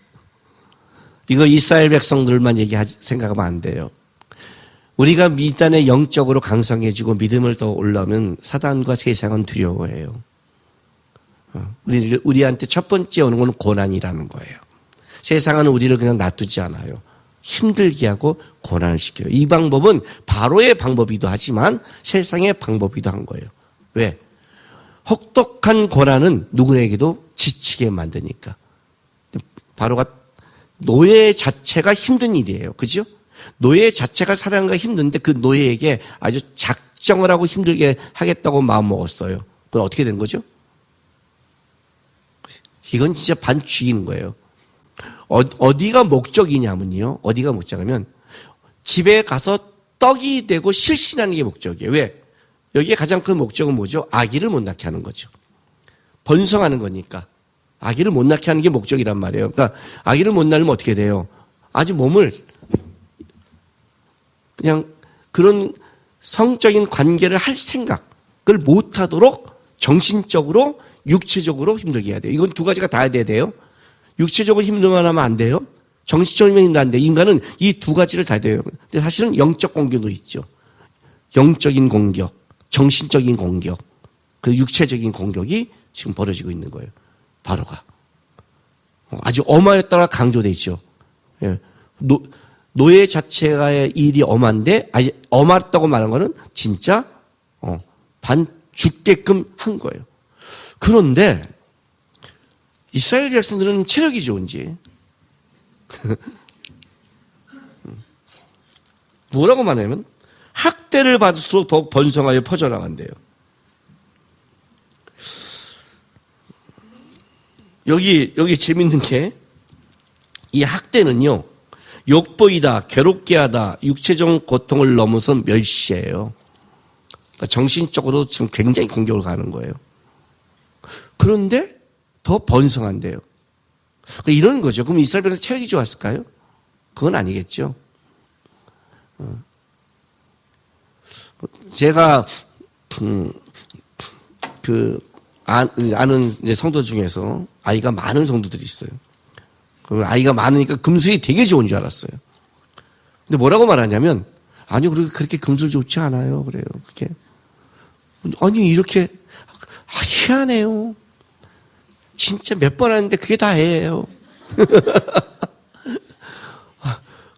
이거 이스라엘 백성들만 생각하면 안 돼요. 우리가 미단에 영적으로 강성해지고 믿음을 더 올라오면 사단과 세상은 두려워해요. 우리한테 첫 번째 오는 건 고난이라는 거예요. 세상은 우리를 그냥 놔두지 않아요. 힘들게 하고 고난을 시켜요. 이 방법은 바로의 방법이기도 하지만 세상의 방법이기도 한 거예요. 왜? 혹독한 고난은 누구에게도 지치게 만드니까. 바로가 노예 자체가 힘든 일이에요. 그죠? 노예 자체가 살아가는 게 힘든데 그 노예에게 아주 작정을 하고 힘들게 하겠다고 마음먹었어요. 그럼 어떻게 된 거죠? 이건 진짜 반죽인 거예요. 어디가 목적이냐면요. 어디가 목적이냐면 집에 가서 떡이 되고 실신하는 게 목적이에요. 왜? 여기에 가장 큰 목적은 뭐죠? 아기를 못 낳게 하는 거죠. 번성하는 거니까. 아기를 못 낳게 하는 게 목적이란 말이에요. 그러니까 아기를 못 낳으면 어떻게 돼요? 아주 몸을 그냥 그런 성적인 관계를 할 생각을 못 하도록 정신적으로, 육체적으로 힘들게 해야 돼요. 이건 두 가지가 다 해야 돼요. 육체적으로 힘들만 하면 안 돼요. 정신적으로 힘들면 안 돼요. 인간은 이 두 가지를 다 해야 돼요. 근데 사실은 영적 공격도 있죠. 영적인 공격, 정신적인 공격, 그 육체적인 공격이 지금 벌어지고 있는 거예요. 바로가. 아주 엄하였다가 강조되죠. 예. 노예 자체의 일이 엄한데, 아니, 엄했다고 말한 거는 진짜, 반 죽게끔 한 거예요. 그런데, 이스라엘 백성들은 체력이 좋은지, 뭐라고 말하냐면, 학대를 받을수록 더욱 번성하여 퍼져나간대요. 여기 재밌는 게, 이 학대는요, 욕보이다, 괴롭게 하다, 육체적 고통을 넘어서 멸시해요. 그러니까 정신적으로 지금 굉장히 공격을 가는 거예요. 그런데 더 번성한대요. 그러니까 이런 거죠. 그럼 이스라엘 백성 체력이 좋았을까요? 그건 아니겠죠. 제가 아는 이제 성도 중에서 아이가 많은 성도들이 있어요. 아이가 많으니까 금술이 되게 좋은 줄 알았어요. 근데 뭐라고 말하냐면, 아니요, 그렇게 금술 좋지 않아요. 그래요. 그렇게. 아니, 이렇게, 희한해요. 진짜 몇 번 하는데 그게 다 해요.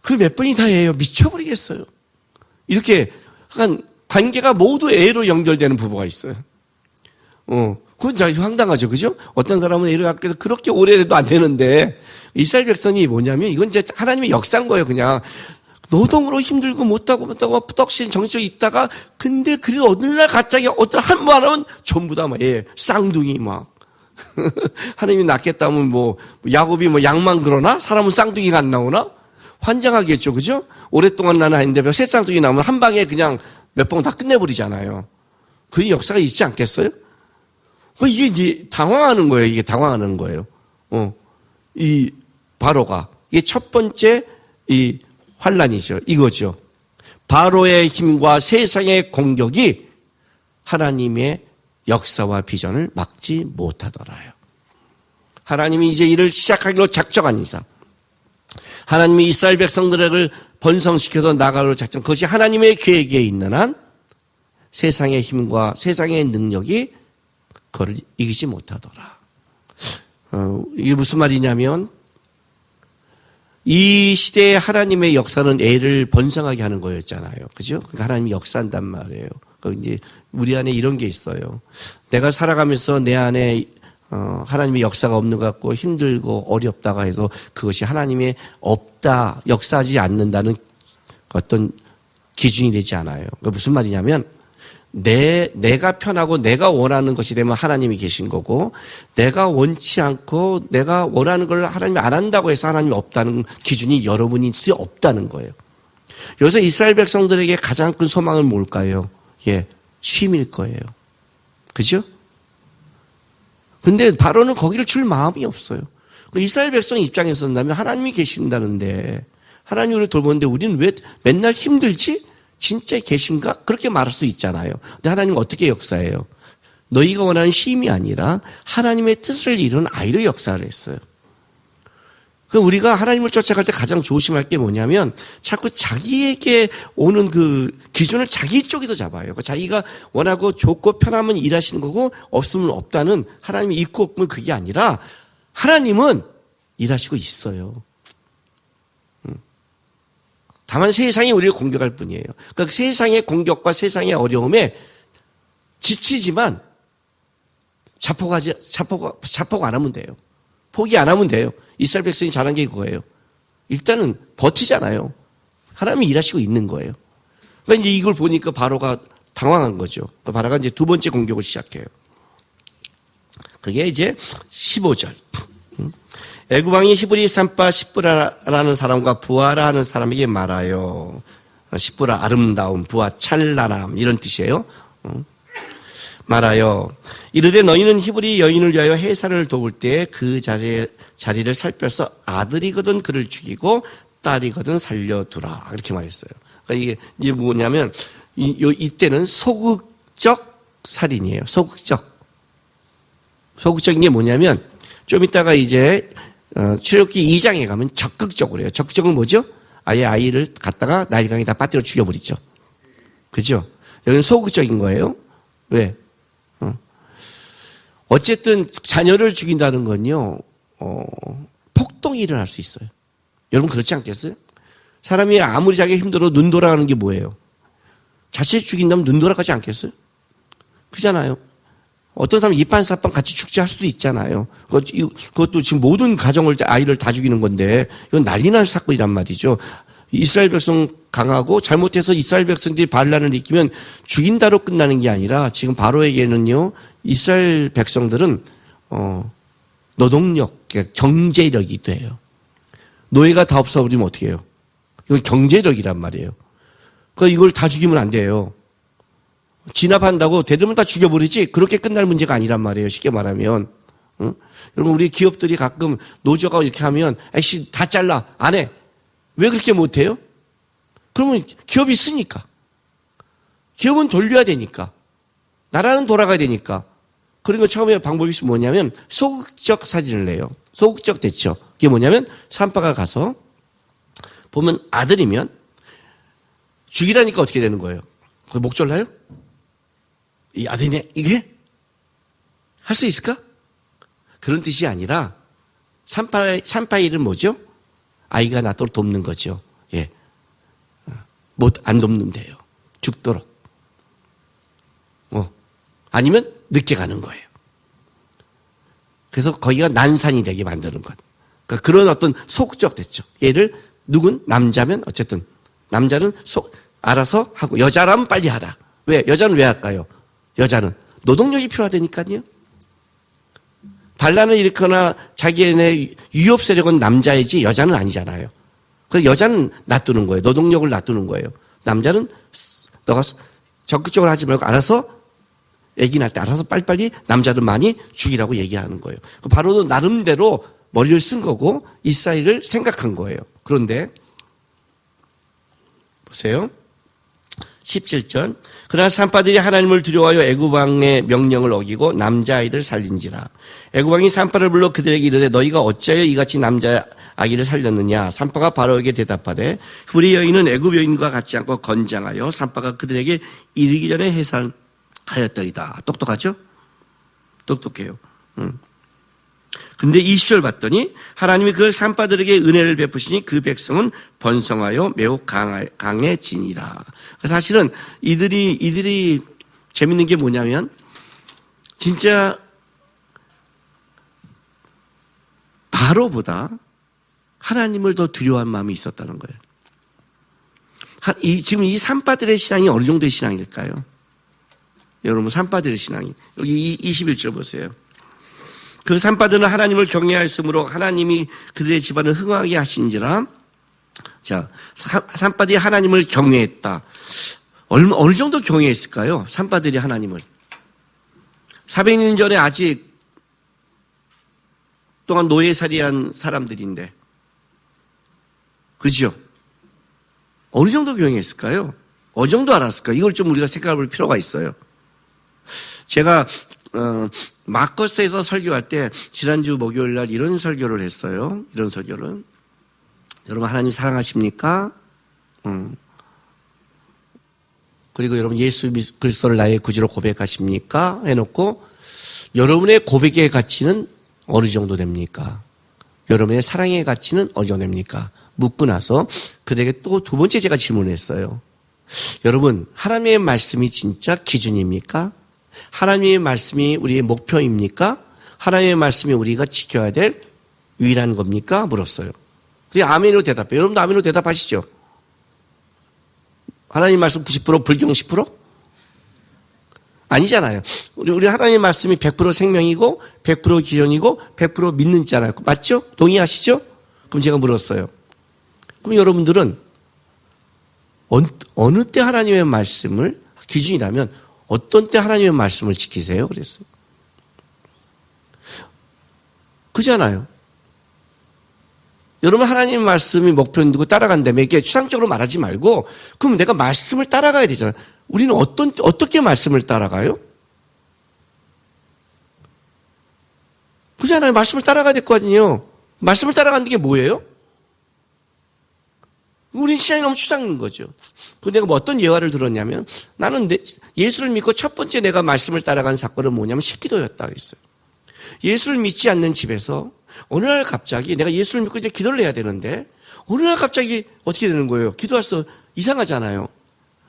그 몇 번이 다예요. 미쳐버리겠어요. 이렇게 한 관계가 모두 애로 연결되는 부부가 있어요. 그건 잘 황당하죠. 그죠? 어떤 사람은 애를 갖게 해서 그렇게 오래돼도 안 되는데, 이스라엘 백성이 뭐냐면, 이건 이제 하나님의 역사인 거예요, 그냥. 노동으로 힘들고 못하고 떡신 정신이 있다가, 근데 그래도 어느 날 갑자기 어떤 한번 하면 전부 다 막, 쌍둥이 막. 하나님이 낳겠다면 야곱이 양만 그러나? 사람은 쌍둥이가 안 나오나? 환장하겠죠, 그죠? 오랫동안 나는 아닌데 새 쌍둥이 나오면 한 방에 그냥 몇 번 다 끝내버리잖아요. 그 역사가 있지 않겠어요? 이게 이제 당황하는 거예요. 이게 당황하는 거예요. 이 바로가 이게 첫 번째 이 환란이죠. 이거죠. 바로의 힘과 세상의 공격이 하나님의 역사와 비전을 막지 못하더라요. 하나님이 이제 일을 시작하기로 작정한 이상, 하나님이 이스라엘 백성들을 번성시켜서 나가기로 작정, 그것이 하나님의 계획에 있는 한 세상의 힘과 세상의 능력이 그걸 이기지 못하더라. 이게 무슨 말이냐면, 이 시대에 하나님의 역사는 애를 번성하게 하는 거였잖아요. 그죠? 그러니까 하나님이 역사한단 말이에요. 이제 우리 안에 이런 게 있어요. 내가 살아가면서 내 안에 하나님의 역사가 없는 것 같고 힘들고 어렵다가 해서 그것이 하나님의 없다, 역사하지 않는다는 어떤 기준이 되지 않아요. 그러니까 무슨 말이냐면, 내가 편하고 내가 원하는 것이 되면 하나님이 계신 거고, 내가 원치 않고 내가 원하는 걸 하나님이 안 한다고 해서 하나님이 없다는 기준이 여러분이 수 없다는 거예요. 여기서 이스라엘 백성들에게 가장 큰 소망은 뭘까요? 쉼일 거예요. 그죠? 근데 바로는 거기를 줄 마음이 없어요. 이스라엘 백성 입장에서 본다면 하나님이 계신다는데, 하나님을 돌보는데 우리는 왜 맨날 힘들지? 진짜 계신가? 그렇게 말할 수 있잖아요. 근데 하나님은 어떻게 역사해요? 너희가 원하는 쉼이 아니라 하나님의 뜻을 이루는 아이로 역사를 했어요. 우리가 하나님을 쫓아갈 때 가장 조심할 게 뭐냐면, 자꾸 자기에게 오는 그 기준을 자기 쪽에서 잡아요. 자기가 원하고 좋고 편하면 일하시는 거고 없으면 없다는, 하나님이 있고 없으면 그게 아니라 하나님은 일하시고 있어요. 다만 세상이 우리를 공격할 뿐이에요. 그러니까 세상의 공격과 세상의 어려움에 지치지만 자포가 안 하면 돼요. 포기 안 하면 돼요. 이스라엘 백성이 잘한 게 그거예요. 일단은 버티잖아요. 하나님이 일하시고 있는 거예요. 그러니까 이제 이걸 보니까 바로가 당황한 거죠. 바로가 이제 두 번째 공격을 시작해요. 그게 이제 15절. 애굽 왕이 히브리 산파 십부라라는 사람과 부하라 하는 사람에게 말하여, 십부라 아름다움, 부하 찰나람 이런 뜻이에요. 말하여 이르되 너희는 히브리 여인을 위하여 해산을 도울 때 그 자리를 살펴서 아들이거든 그를 죽이고 딸이거든 살려두라, 이렇게 말했어요. 그러니까 이게 뭐냐면 이때는 소극적 살인이에요. 소극적인 게 뭐냐면, 좀 이따가 이제 출애굽기 2장에 가면 적극적으로 해요. 적극적은 뭐죠? 아예 아이를 갖다가 나일강에다 빠뜨려 죽여버리죠. 그죠? 여기는 소극적인 거예요. 왜? 어쨌든 자녀를 죽인다는 건요, 폭동이 일어날 수 있어요. 여러분 그렇지 않겠어요? 사람이 아무리 자기가 힘들어 눈 돌아가는 게 뭐예요? 자칫 죽인다면 눈 돌아가지 않겠어요? 그잖아요. 어떤 사람은 이판사판 같이 축제할 수도 있잖아요. 그것도 지금 모든 가정을, 아이를 다 죽이는 건데, 이건 난리 날 사건이란 말이죠. 이스라엘 백성 강하고 잘못해서 이스라엘 백성들이 반란을 일으키면 죽인다로 끝나는 게 아니라, 지금 바로에게는요, 이스라엘 백성들은 노동력, 경제력이 돼요. 노예가 다 없어버리면 어떻게 해요? 이건 경제력이란 말이에요. 그러니까 이걸 다 죽이면 안 돼요. 진압한다고 대들면 다 죽여버리지, 그렇게 끝날 문제가 아니란 말이에요. 쉽게 말하면. 응? 여러분, 우리 기업들이 가끔 노조가 이렇게 하면 에이씨 다 잘라, 안 해. 왜 그렇게 못해요? 그러면 기업이 쓰니까. 기업은 돌려야 되니까. 나라는 돌아가야 되니까. 그러니까 처음에 방법이 뭐냐면 소극적 사진을 내요. 소극적 대처. 그게 뭐냐면 산파가 가서 보면 아들이면 죽이라니까 어떻게 되는 거예요? 그거 목 졸라요? 이 아들이네, 이게? 할 수 있을까? 그런 뜻이 아니라 산파의 일은 뭐죠? 아이가 낳도록 돕는 거죠. 예. 안 돕는 데요. 죽도록. 아니면 늦게 가는 거예요. 그래서 거기가 난산이 되게 만드는 것. 그러니까 그런 어떤 소극적 됐죠. 얘를 남자면 어쨌든 남자는 알아서 하고 여자라면 빨리 하라. 왜? 여자는 왜 할까요? 여자는 노동력이 필요하다니까요. 반란을 일으키거나 자기네 위협 세력은 남자이지 여자는 아니잖아요. 그래서 여자는 놔두는 거예요. 노동력을 놔두는 거예요. 남자는 너가 적극적으로 하지 말고 알아서 애기 낳을 때 알아서 빨리빨리 남자들 많이 죽이라고 얘기하는 거예요. 바로 나름대로 머리를 쓴 거고 이스라엘을 생각한 거예요. 그런데 보세요. 17절. 그러나 산파들이 하나님을 두려워하여 애굽왕의 명령을 어기고 남자아이들 살린지라. 애굽왕이 산파를 불러 그들에게 이르되 너희가 어찌하여 이같이 남자아기를 살렸느냐. 산파가 바로에게 대답하되 우리 여인은 애굽 여인과 같지 않고 건장하여 산파가 그들에게 이르기 전에 해산하였더이다. 똑똑하죠? 똑똑해요. 근데 20절 봤더니 하나님이 그 산파들에게 은혜를 베푸시니 그 백성은 번성하여 매우 강해지니라. 사실은 이들이 재밌는 게 뭐냐면 진짜 바로보다 하나님을 더 두려워한 마음이 있었다는 거예요. 지금 이 산파들의 신앙이 어느 정도의 신앙일까요? 여러분 산파들의 신앙이 여기 21절 보세요. 그 산파들은 하나님을 경외하였으므로 하나님이 그들의 집안을 흥하게 하신지라. 자, 산파들이 하나님을 경외했다. 어느 정도 경외했을까요? 산파들이 하나님을. 400년 전에 아직 동안 노예살이한 사람들인데. 그죠? 어느 정도 경외했을까요? 어느 정도 알았을까요? 이걸 좀 우리가 생각해 볼 필요가 있어요. 제가 마커스에서 설교할 때 지난주 목요일 날 이런 설교를 했어요. 이런 설교를. 여러분 하나님 사랑하십니까? 그리고 여러분 예수 그리스도를 나의 구주로 고백하십니까? 해놓고 여러분의 고백의 가치는 어느 정도 됩니까? 여러분의 사랑의 가치는 어느 정도 됩니까? 묻고 나서 그들에게 또 두 번째 제가 질문했어요. 여러분 하나님의 말씀이 진짜 기준입니까? 하나님의 말씀이 우리의 목표입니까? 하나님의 말씀이 우리가 지켜야 될 유일한 겁니까? 물었어요. 그래서 아멘으로 대답해요. 여러분도 아멘으로 대답하시죠. 하나님 말씀 90%, 불경 10%? 아니잖아요. 우리 하나님 말씀이 100% 생명이고 100% 기존이고 100% 믿는 자잖아요. 맞죠? 동의하시죠? 그럼 제가 물었어요. 그럼 여러분들은 어느 때 하나님의 말씀을 기준이라면 어떤 때 하나님의 말씀을 지키세요? 그랬어요. 그잖아요. 여러분 하나님의 말씀이 목표인 두고 따라간다면 이게 추상적으로 말하지 말고 그럼 내가 말씀을 따라가야 되잖아요. 우리는 어떻게 말씀을 따라가요? 그잖아요. 말씀을 따라가야 될 거 아니에요. 말씀을 따라가는 게 뭐예요? 우린 신앙이 너무 추상인 거죠. 그런데 내가 어떤 예화를 들었냐면 나는 예수를 믿고 첫 번째 내가 말씀을 따라가는 사건은 뭐냐면 식기도였다 그랬어요. 예수를 믿지 않는 집에서 어느 날 갑자기 내가 예수를 믿고 이제 기도를 해야 되는데 어느 날 갑자기 어떻게 되는 거예요? 기도할 수 이상하잖아요.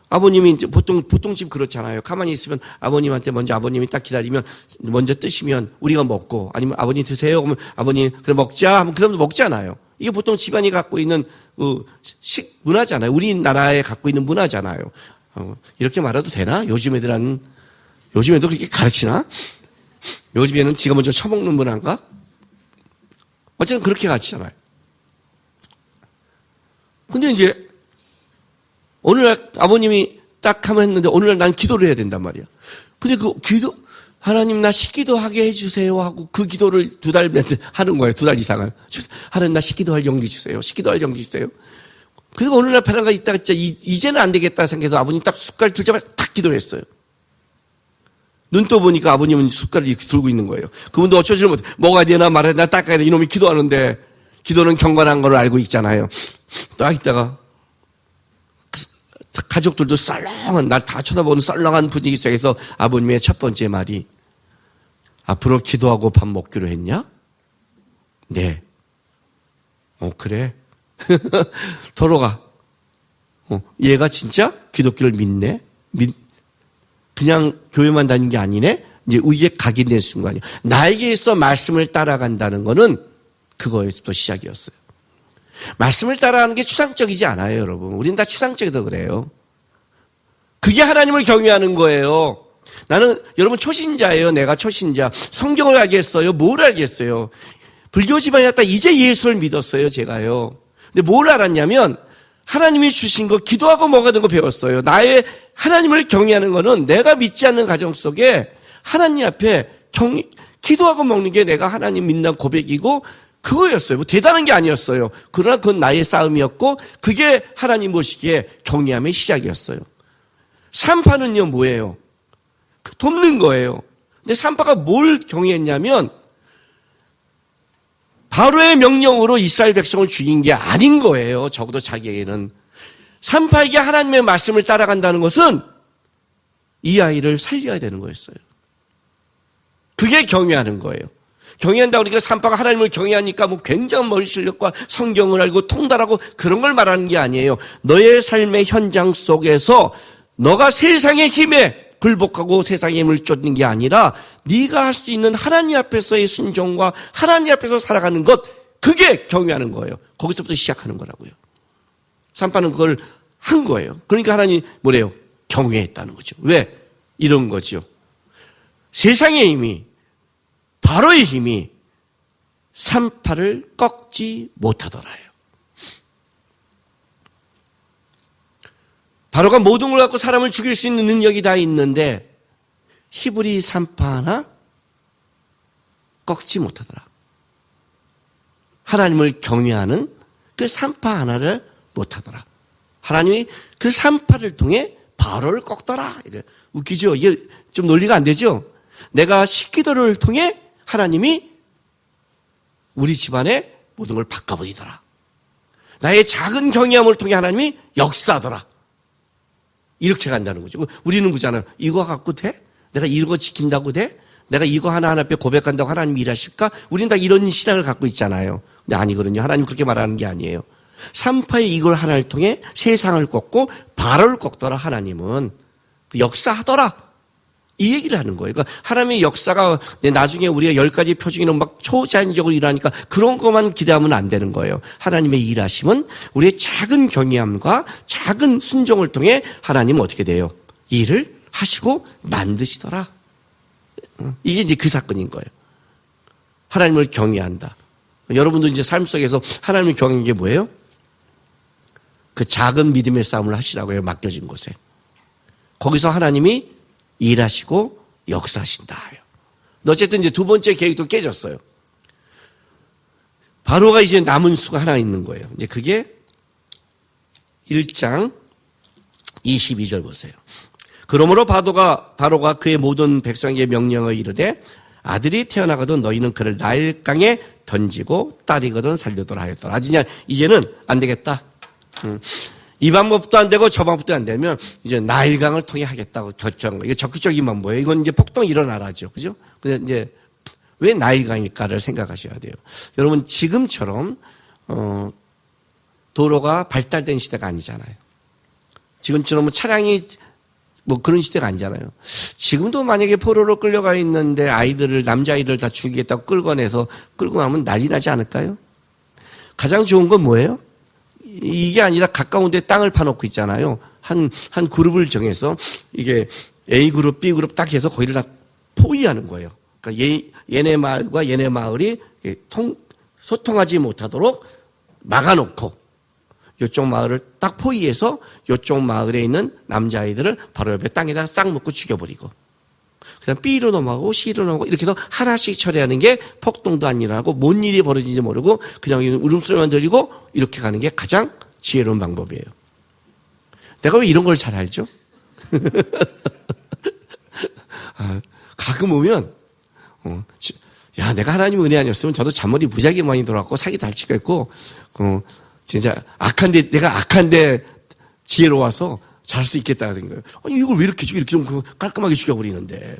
아버님이 보통 집 그렇잖아요. 가만히 있으면 아버님한테 먼저 아버님이 딱 기다리면 먼저 뜨시면 우리가 먹고 아니면 아버님 드세요. 그러면 아버님 그래 먹자 하면 그 다음도 먹잖아요. 이게 보통 집안이 갖고 있는 문화잖아요. 우리나라에 갖고 있는 문화잖아요. 이렇게 말해도 되나? 요즘 애도 그렇게 가르치나? 요즘에는 지가 먼저 처먹는 문화인가? 어쨌든 그렇게 가르치잖아요. 근데 이제 어느 날 아버님이 딱 하면 했는데 어느 날 난 기도를 해야 된단 말이야. 근데 그 하나님 나 식기도 하게 해주세요 하고 그 기도를 2달 하는 거예요. 2달 이상을. 하나님 나 식기도할 용기 주세요. 식기도할 용기 주세요. 그리고 어느 날 배란가 있다가 진짜 이제는 안 되겠다 생각해서 아버님 딱 숟갈 들자마자 탁 기도를 했어요. 눈 떠 보니까 아버님은 숟갈을 이렇게 들고 있는 거예요. 그분도 어쩌지를 못해. 먹어야 되나 말아야 되나 닦아야 되나 이놈이 기도하는데 기도는 경건한 걸 알고 있잖아요. 딱 있다가 가족들도 썰렁한 날 다 쳐다보는 썰렁한 분위기 속에서 아버님의 첫 번째 말이 앞으로 기도하고 밥 먹기로 했냐? 네. 그래. 도로가 얘가 진짜 기독교를 믿네? 그냥 교회만 다니는 게 아니네? 이제 이게 각인된 순간이에요. 나에게 있어 말씀을 따라간다는 거는 그거에서부터 시작이었어요. 말씀을 따라가는 게 추상적이지 않아요, 여러분. 우린 다 추상적이다 그래요. 그게 하나님을 경외하는 거예요. 나는 여러분 초신자예요. 내가 초신자. 성경을 알겠어요. 뭘 알겠어요. 불교 집안이었다 이제 예수를 믿었어요, 제가요. 근데 뭘 알았냐면 하나님이 주신 거 기도하고 먹어야 거 배웠어요. 나의 하나님을 경외하는 거는 내가 믿지 않는 가정 속에 하나님 앞에 기도하고 먹는 게 내가 하나님 믿는 고백이고 그거였어요. 뭐 대단한 게 아니었어요. 그러나 그건 나의 싸움이었고 그게 하나님 보시기에 경외함의 시작이었어요. 산파는요 뭐예요? 돕는 거예요. 근데 산파가 뭘 경외했냐면 바로의 명령으로 이스라엘 백성을 죽인 게 아닌 거예요. 적어도 자기에게는. 산파에게 하나님의 말씀을 따라간다는 것은 이 아이를 살려야 되는 거였어요. 그게 경외하는 거예요. 경외한다고 그러니까 산파가 하나님을 경외하니까 뭐 굉장한 머리 실력과 성경을 알고 통달하고 그런 걸 말하는 게 아니에요. 너의 삶의 현장 속에서 너가 세상의 힘에 굴복하고 세상의 힘을 쫓는 게 아니라 네가 할 수 있는 하나님 앞에서의 순종과 하나님 앞에서 살아가는 것 그게 경외하는 거예요. 거기서부터 시작하는 거라고요. 산파는 그걸 한 거예요. 그러니까 하나님 뭐래요? 경외했다는 거죠. 왜? 이런 거죠. 세상의 힘이 바로의 힘이 산파를 꺾지 못하더라요. 바로가 모든 걸 갖고 사람을 죽일 수 있는 능력이 다 있는데 히브리 산파 하나 꺾지 못하더라. 하나님을 경외하는 그 산파 하나를 못하더라. 하나님이 그 산파를 통해 바로를 꺾더라. 이래. 웃기죠? 이게 좀 논리가 안 되죠? 내가 식기도를 통해 하나님이 우리 집안의 모든 걸 바꿔버리더라. 나의 작은 경외함을 통해 하나님이 역사하더라. 이렇게 간다는 거죠. 우리는 그잖아요. 이거 갖고 돼? 내가 이거 지킨다고 돼? 내가 이거 하나하나 앞에 고백한다고 하나님이 일하실까? 우린 다 이런 신앙을 갖고 있잖아요. 근데 아니거든요. 하나님 그렇게 말하는 게 아니에요. 산파의 이걸 하나를 통해 세상을 꺾고 바로를 꺾더라. 하나님은 역사하더라. 이 얘기를 하는 거예요. 그러니까 하나님의 역사가 나중에 우리가 10가지 표징에는 막 초자연적으로 일하니까 그런 것만 기대하면 안 되는 거예요. 하나님의 일하심은 우리의 작은 경외함과 작은 순종을 통해 하나님은 어떻게 돼요? 일을 하시고 만드시더라. 이게 이제 그 사건인 거예요. 하나님을 경외한다. 여러분도 이제 삶 속에서 하나님을 경외하는 게 뭐예요? 그 작은 믿음의 싸움을 하시라고요. 맡겨진 곳에. 거기서 하나님이 일하시고 역사하신다. 어쨌든 이제 두 번째 계획도 깨졌어요. 바로가 이제 남은 수가 하나 있는 거예요. 이제 그게 1장 22절 보세요. 그러므로 바로가 그의 모든 백성에게 명령을 이르되 아들이 태어나거든 너희는 그를 나일강에 던지고 딸이거든 살려두라 하였더라. 이제는 안 되겠다. 이 방법도 안 되고 저 방법도 안 되면 이제 나일강을 통해 하겠다고 결정한 거예요. 이게 적극적인 방법이에요. 이건 이제 폭동이 일어나라죠. 그죠? 근데 이제 왜 나일강일까를 생각하셔야 돼요. 여러분 지금처럼 도로가 발달된 시대가 아니잖아요. 지금처럼 뭐 차량이 뭐 그런 시대가 아니잖아요. 지금도 만약에 포로로 끌려가 있는데 남자아이들을 다 죽이겠다고 끌고 가면 난리 나지 않을까요? 가장 좋은 건 뭐예요? 이게 아니라 가까운 데 땅을 파놓고 있잖아요. 한 그룹을 정해서 이게 A그룹, B그룹 딱 해서 거기를 다 포위하는 거예요. 그러니까 얘네 마을과 얘네 마을이 소통하지 못하도록 막아놓고 이쪽 마을을 딱 포위해서 이쪽 마을에 있는 남자아이들을 바로 옆에 땅에다 싹 묶고 죽여버리고 그다음 B로 넘어가고 C로 넘어가고 이렇게 해서 하나씩 처리하는 게 폭동도 안 일어나고 뭔 일이 벌어지는지 모르고 그냥 울음소리만 들리고 이렇게 가는 게 가장 지혜로운 방법이에요. 내가 왜 이런 걸 잘 알죠? 가끔 오면 야 내가 하나님 은혜 아니었으면 저도 잔머리 무지하게 많이 돌아왔고 사기 달 치겠고 진짜 내가 악한데 지혜로워서 잘 수 있겠다는 거예요. 아니 이걸 왜 이렇게 좀 깔끔하게 죽여버리는데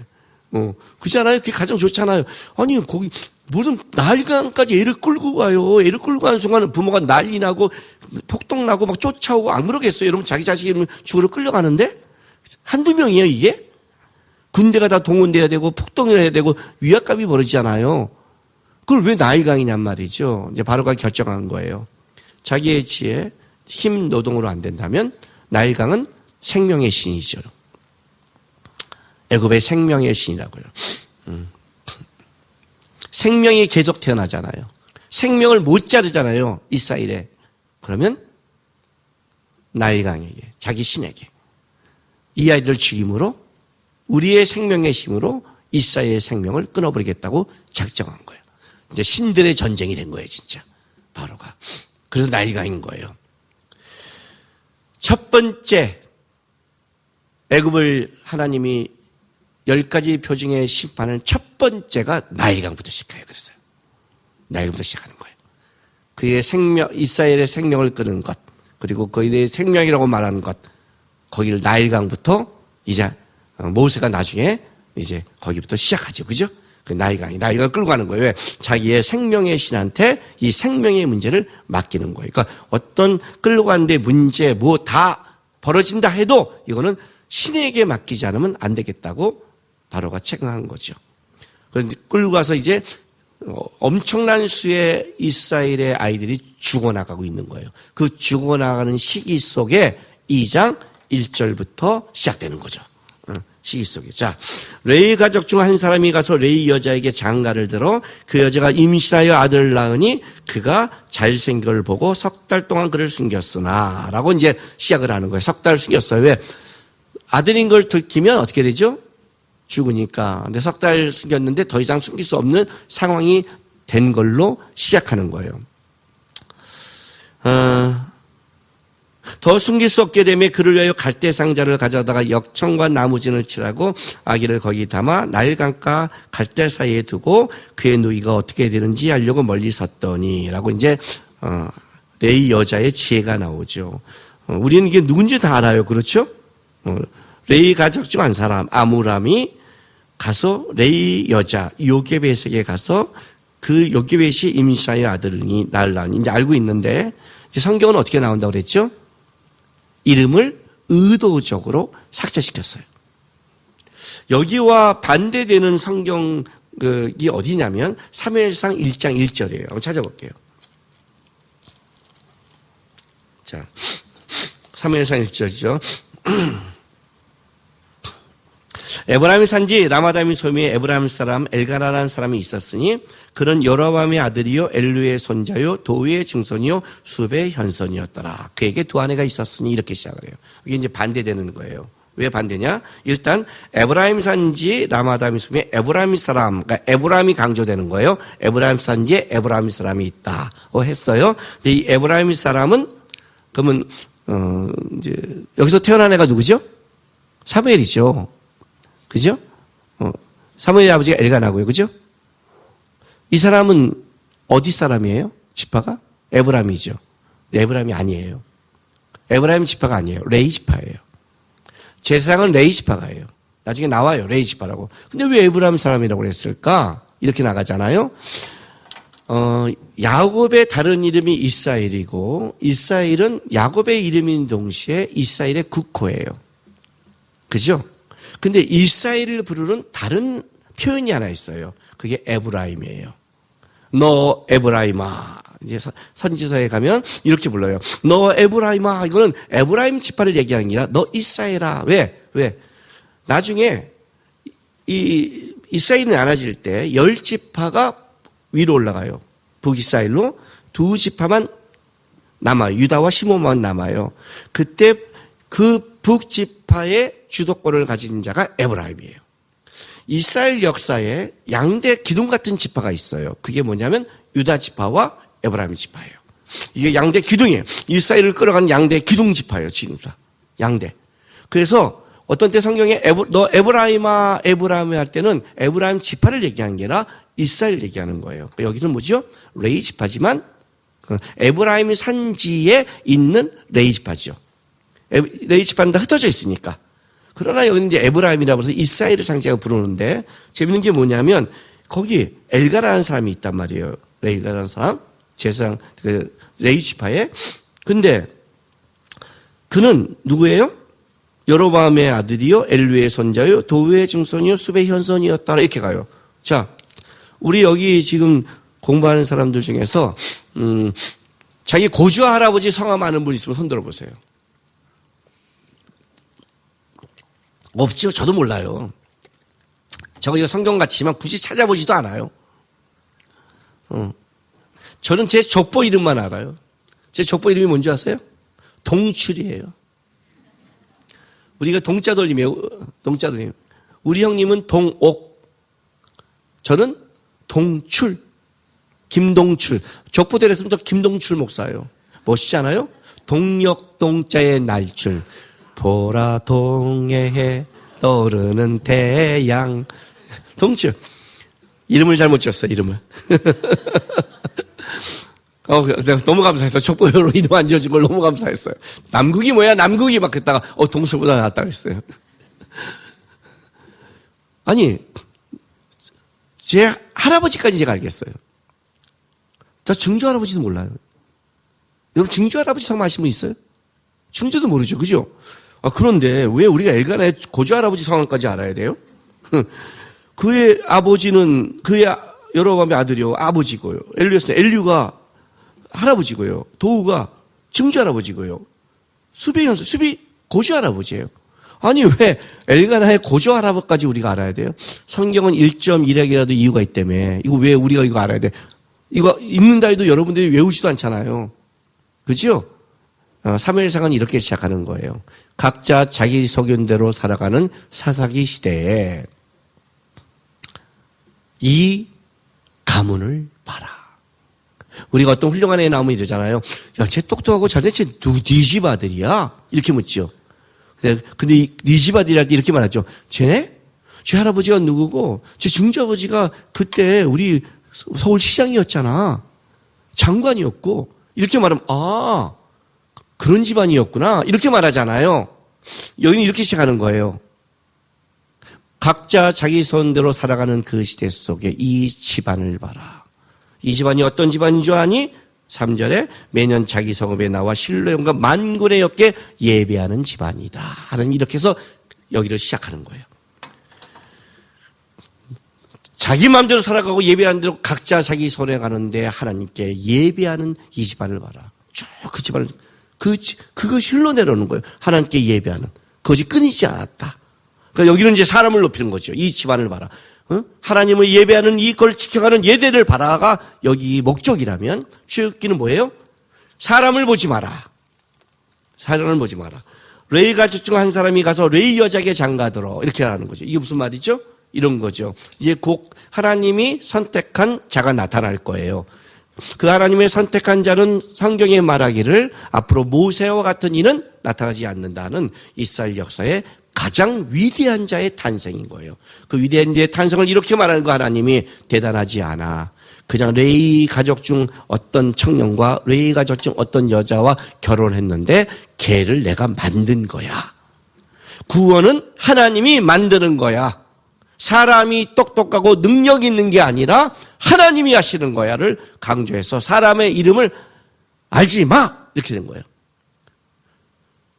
그렇지 않아요? 그게 가장 좋잖아요. 아니 거기 무슨 나일강까지 애를 끌고 가요. 애를 끌고 가는 순간 부모가 난리 나고 폭동 나고 막 쫓아오고 안 그러겠어요. 여러분 자기 자식이 죽으러 끌려가는데 한두 명이에요 이게? 군대가 다 동원돼야 되고 폭동을 해야 되고 위압감이 벌어지잖아요. 그걸 왜 나일강이냔 말이죠. 이제 바로가 결정한 거예요. 자기의 지혜, 힘 노동으로 안 된다면 나일강은 생명의 신이죠. 애굽의 생명의 신이라고요. 생명이 계속 태어나잖아요. 생명을 못 자르잖아요. 이스라엘에. 그러면 나일강에게, 자기 신에게 이 아이들을 죽임으로 우리의 생명의 힘으로 이스라엘의 생명을 끊어버리겠다고 작정한 거예요. 이제 신들의 전쟁이 된 거예요, 진짜. 바로가. 그래서 나일강인 거예요. 첫 번째 애굽을 하나님이 10가지 표징의 심판을 첫 번째가 나일강부터 시작해요. 그래서요. 나일강부터 시작하는 거예요. 그의 생명, 이스라엘의 생명을 끄는 것, 그리고 그의 생명이라고 말하는 것, 거기를 나일강부터 이제 모세가 나중에 이제 거기부터 시작하죠. 그죠? 그 나일강을 끌고 가는 거예요. 왜? 자기의 생명의 신한테 이 생명의 문제를 맡기는 거예요. 그러니까 어떤 끌고 가는데 문제 뭐 다 벌어진다 해도 이거는 신에게 맡기지 않으면 안 되겠다고 바로가 책임한 거죠. 그런데 끌고 가서 이제 엄청난 수의 이스라엘의 아이들이 죽어나가고 있는 거예요. 그 죽어나가는 시기 속에 2장 1절부터 시작되는 거죠. 시기 속에. 자, 레위 가족 중 한 사람이 가서 레위 여자에게 장가를 들어 그 여자가 임신하여 아들을 낳으니 그가 잘생긴 걸 보고 석 달 동안 그를 숨겼으나 라고 이제 시작을 하는 거예요. 석 달 숨겼어요. 왜? 아들인 걸 들키면 어떻게 되죠? 죽으니까. 근데 석 달 숨겼는데 더 이상 숨길 수 없는 상황이 된 걸로 시작하는 거예요. 더 숨길 수 없게 되며 그를 위하여 갈대 상자를 가져다가 역청과 나무진을 칠하고 아기를 거기 담아 나일강과 갈대 사이에 두고 그의 누이가 어떻게 되는지 알려고 멀리 섰더니 라고 이제 레위 여자의 지혜가 나오죠. 우리는 이게 누군지 다 알아요. 그렇죠? 레위 가족 중 한 사람 아므람이 가서 레위 여자 요게벳에게 가서 그 요게벳이 임신하여 아들이 낳으니 이제 알고 있는데 이제 성경은 어떻게 나온다고 그랬죠? 이름을 의도적으로 삭제시켰어요. 여기와 반대되는 성경이 어디냐면 사무엘상 1장 1절이에요. 한번 찾아볼게요. 자, 사무엘상 1절이죠. 에브라임의 산지 라마다임 소미에 에브라임 사람 엘가나라는 사람이 있었으니 그는 여로보암의 아들이요 엘루의 손자요 도의 증손이요 수베의 현손이었더라. 그에게 두 아내가 있었으니 이렇게 시작을 해요. 이게 이제 반대되는 거예요. 왜 반대냐? 일단 에브라임 산지 라마다임 소미에 에브라임 사람, 그러니까 에브라임이 강조되는 거예요. 에브라임 산지에 에브라임 사람이 있다고 했어요. 근데 이 에브라임 사람은 그러면 이제 여기서 태어난 애가 누구죠? 사무엘이죠. 그죠? 사무엘의 아버지가 엘가나고요. 그죠? 이 사람은 어디 사람이에요? 지파가? 에브라임이죠. 에브라임이 아니에요. 에브라임 지파가 아니에요. 레위 지파예요. 제사장은 레위 지파가예요. 나중에 나와요. 레위 지파라고. 근데 왜 에브라임 사람이라고 그랬을까? 이렇게 나가잖아요. 야곱의 다른 이름이 이스라엘이고 이스라엘은 야곱의 이름인 동시에 이스라엘의 국호예요. 그죠? 근데 이스라엘을 부르는 다른 표현이 하나 있어요. 그게 에브라임이에요. 너 에브라임아. 이제 선지서에 가면 이렇게 불러요. 너 에브라임아. 이거는 에브라임 지파를 얘기하는 게 아니라 너 이스라엘아. 왜? 나중에 이 이스라엘이 나눠질 때 10지파가 위로 올라가요. 북이스라엘로 2지파만 남아요. 유다와 시몬만 남아요. 그때 그 북지파의 주도권을 가진 자가 에브라임이에요. 이스라엘 역사에 양대 기둥 같은 지파가 있어요. 그게 뭐냐면 유다 지파와 에브라임 지파예요. 이게 양대 기둥이에요. 이스라엘을 끌어가는 양대 기둥 지파예요. 지금 다 양대. 그래서 어떤 때 성경에 너 에브라임아 할 때는 에브라임 지파를 얘기하는 게 아니라 이스라엘 얘기하는 거예요. 여기는 뭐죠? 레위 지파지만 에브라임 산지에 있는 레위 지파죠. 레위 지파는 다 흩어져 있으니까. 그러나 여기는 이제 에브라임이라고 해서 이스라엘을 상징하고 부르는데 재밌는 게 뭐냐면 거기 엘가라는 사람이 있단 말이에요. 엘가라는 사람, 제사장 레위 지파에. 근데 그는 누구예요? 여로보암의 아들이요, 엘루의 손자요, 도우의 증손이요, 숲의 현손이었다. 이렇게 가요. 자, 우리 여기 지금 공부하는 사람들 중에서 자기 고조 할아버지 성함 아는 분 있으면 손 들어보세요. 없죠. 저도 몰라요. 저거 이거 성경 같지만 굳이 찾아보지도 않아요. 저는 제 족보 이름만 알아요. 제 족보 이름이 뭔지 아세요? 동출이에요. 우리가 동자 돌림이에요. 동자 돌림. 우리 형님은 동옥. 저는 동출. 김동출. 족보대로 했으면 저 김동출 목사예요. 멋있지 않아요? 동력 동자의 날출. 보라 동해에 떠오르는 태양. 동출. 이름을 잘못 지었어요. 이름을. 내가 너무 감사했어. 족보로 이름 안 지어진 걸 너무 감사했어요. 남국이 뭐야? 남국이 막 했다가 동출보다 낫다 그랬어요. 아니, 제 할아버지까지 제가 알겠어요. 저 증조 할아버지도 몰라요. 여러분 증조 할아버지 성함 아시는 분 있어요? 증조도 모르죠. 그죠? 그런데 왜 우리가 엘가나의 고조 할아버지 성함까지 알아야 돼요? 그의 아버지는 그의 여로보암의 아들이요. 아버지고요. 엘류가 할아버지고요. 도우가 증조 할아버지고요. 숲이 고조 할아버지예요. 아니 왜 엘가나의 고조 할아버지까지 우리가 알아야 돼요? 성경은 1.1핵이라도 이유가 있다며. 이거 왜 우리가 이거 알아야 돼? 이거 읽는다 해도 여러분들이 외우지도 않잖아요. 그죠? 사무엘상은 이렇게 시작하는 거예요. 각자 자기 소견대로 살아가는 사사기 시대에 이 가문을 봐라. 우리가 어떤 훌륭한 애 나오면 이러잖아요. 야, 쟤 똑똑하고 잘돼. 쟤 네 집 아들이야? 이렇게 묻죠. 근데 네 집 아들이랄 때 이렇게 말하죠. 쟤네? 쟤 할아버지가 누구고 쟤 증조아버지가 그때 우리 서울시장이었잖아. 장관이었고 이렇게 말하면 그런 집안이었구나. 이렇게 말하잖아요. 여기는 이렇게 시작하는 거예요. 각자 자기 손대로 살아가는 그 시대 속에 이 집안을 봐라. 이 집안이 어떤 집안인 줄 아니? 3절에 매년 자기 성읍에 나와 실로용과 만군의 엽게 예배하는 집안이다. 하는 이렇게 해서 여기를 시작하는 거예요. 자기 마음대로 살아가고 예배하는 대로 각자 자기 손에 가는데 하나님께 예배하는 이 집안을 봐라. 쭉 그 집안을 그것이 흘러내려오는 거예요. 하나님께 예배하는. 그것이 끊이지 않았다. 그러니까 여기는 이제 사람을 높이는 거죠. 이 집안을 봐라. 하나님을 예배하는 이걸 지켜가는 예대를 봐라가 여기 목적이라면 출애굽기는 뭐예요? 사람을 보지 마라. 사람을 보지 마라. 레위 가족 중 한 사람이 가서 레위 여자에게 장가들어. 이렇게 하는 거죠. 이게 무슨 말이죠? 이런 거죠. 이제 곧 하나님이 선택한 자가 나타날 거예요. 그 하나님의 선택한 자는 성경에 말하기를 앞으로 모세와 같은 이는 나타나지 않는다는 이스라엘 역사의 가장 위대한 자의 탄생인 거예요. 그 위대한 자의 탄생을 이렇게 말하는 거 하나님이 대단하지 않아. 그냥 레위 가족 중 어떤 청년과 레위 가족 중 어떤 여자와 결혼했는데 걔를 내가 만든 거야. 구원은 하나님이 만드는 거야. 사람이 똑똑하고 능력 있는 게 아니라 하나님이 하시는 거야를 강조해서 사람의 이름을 알지 마! 이렇게 된 거예요.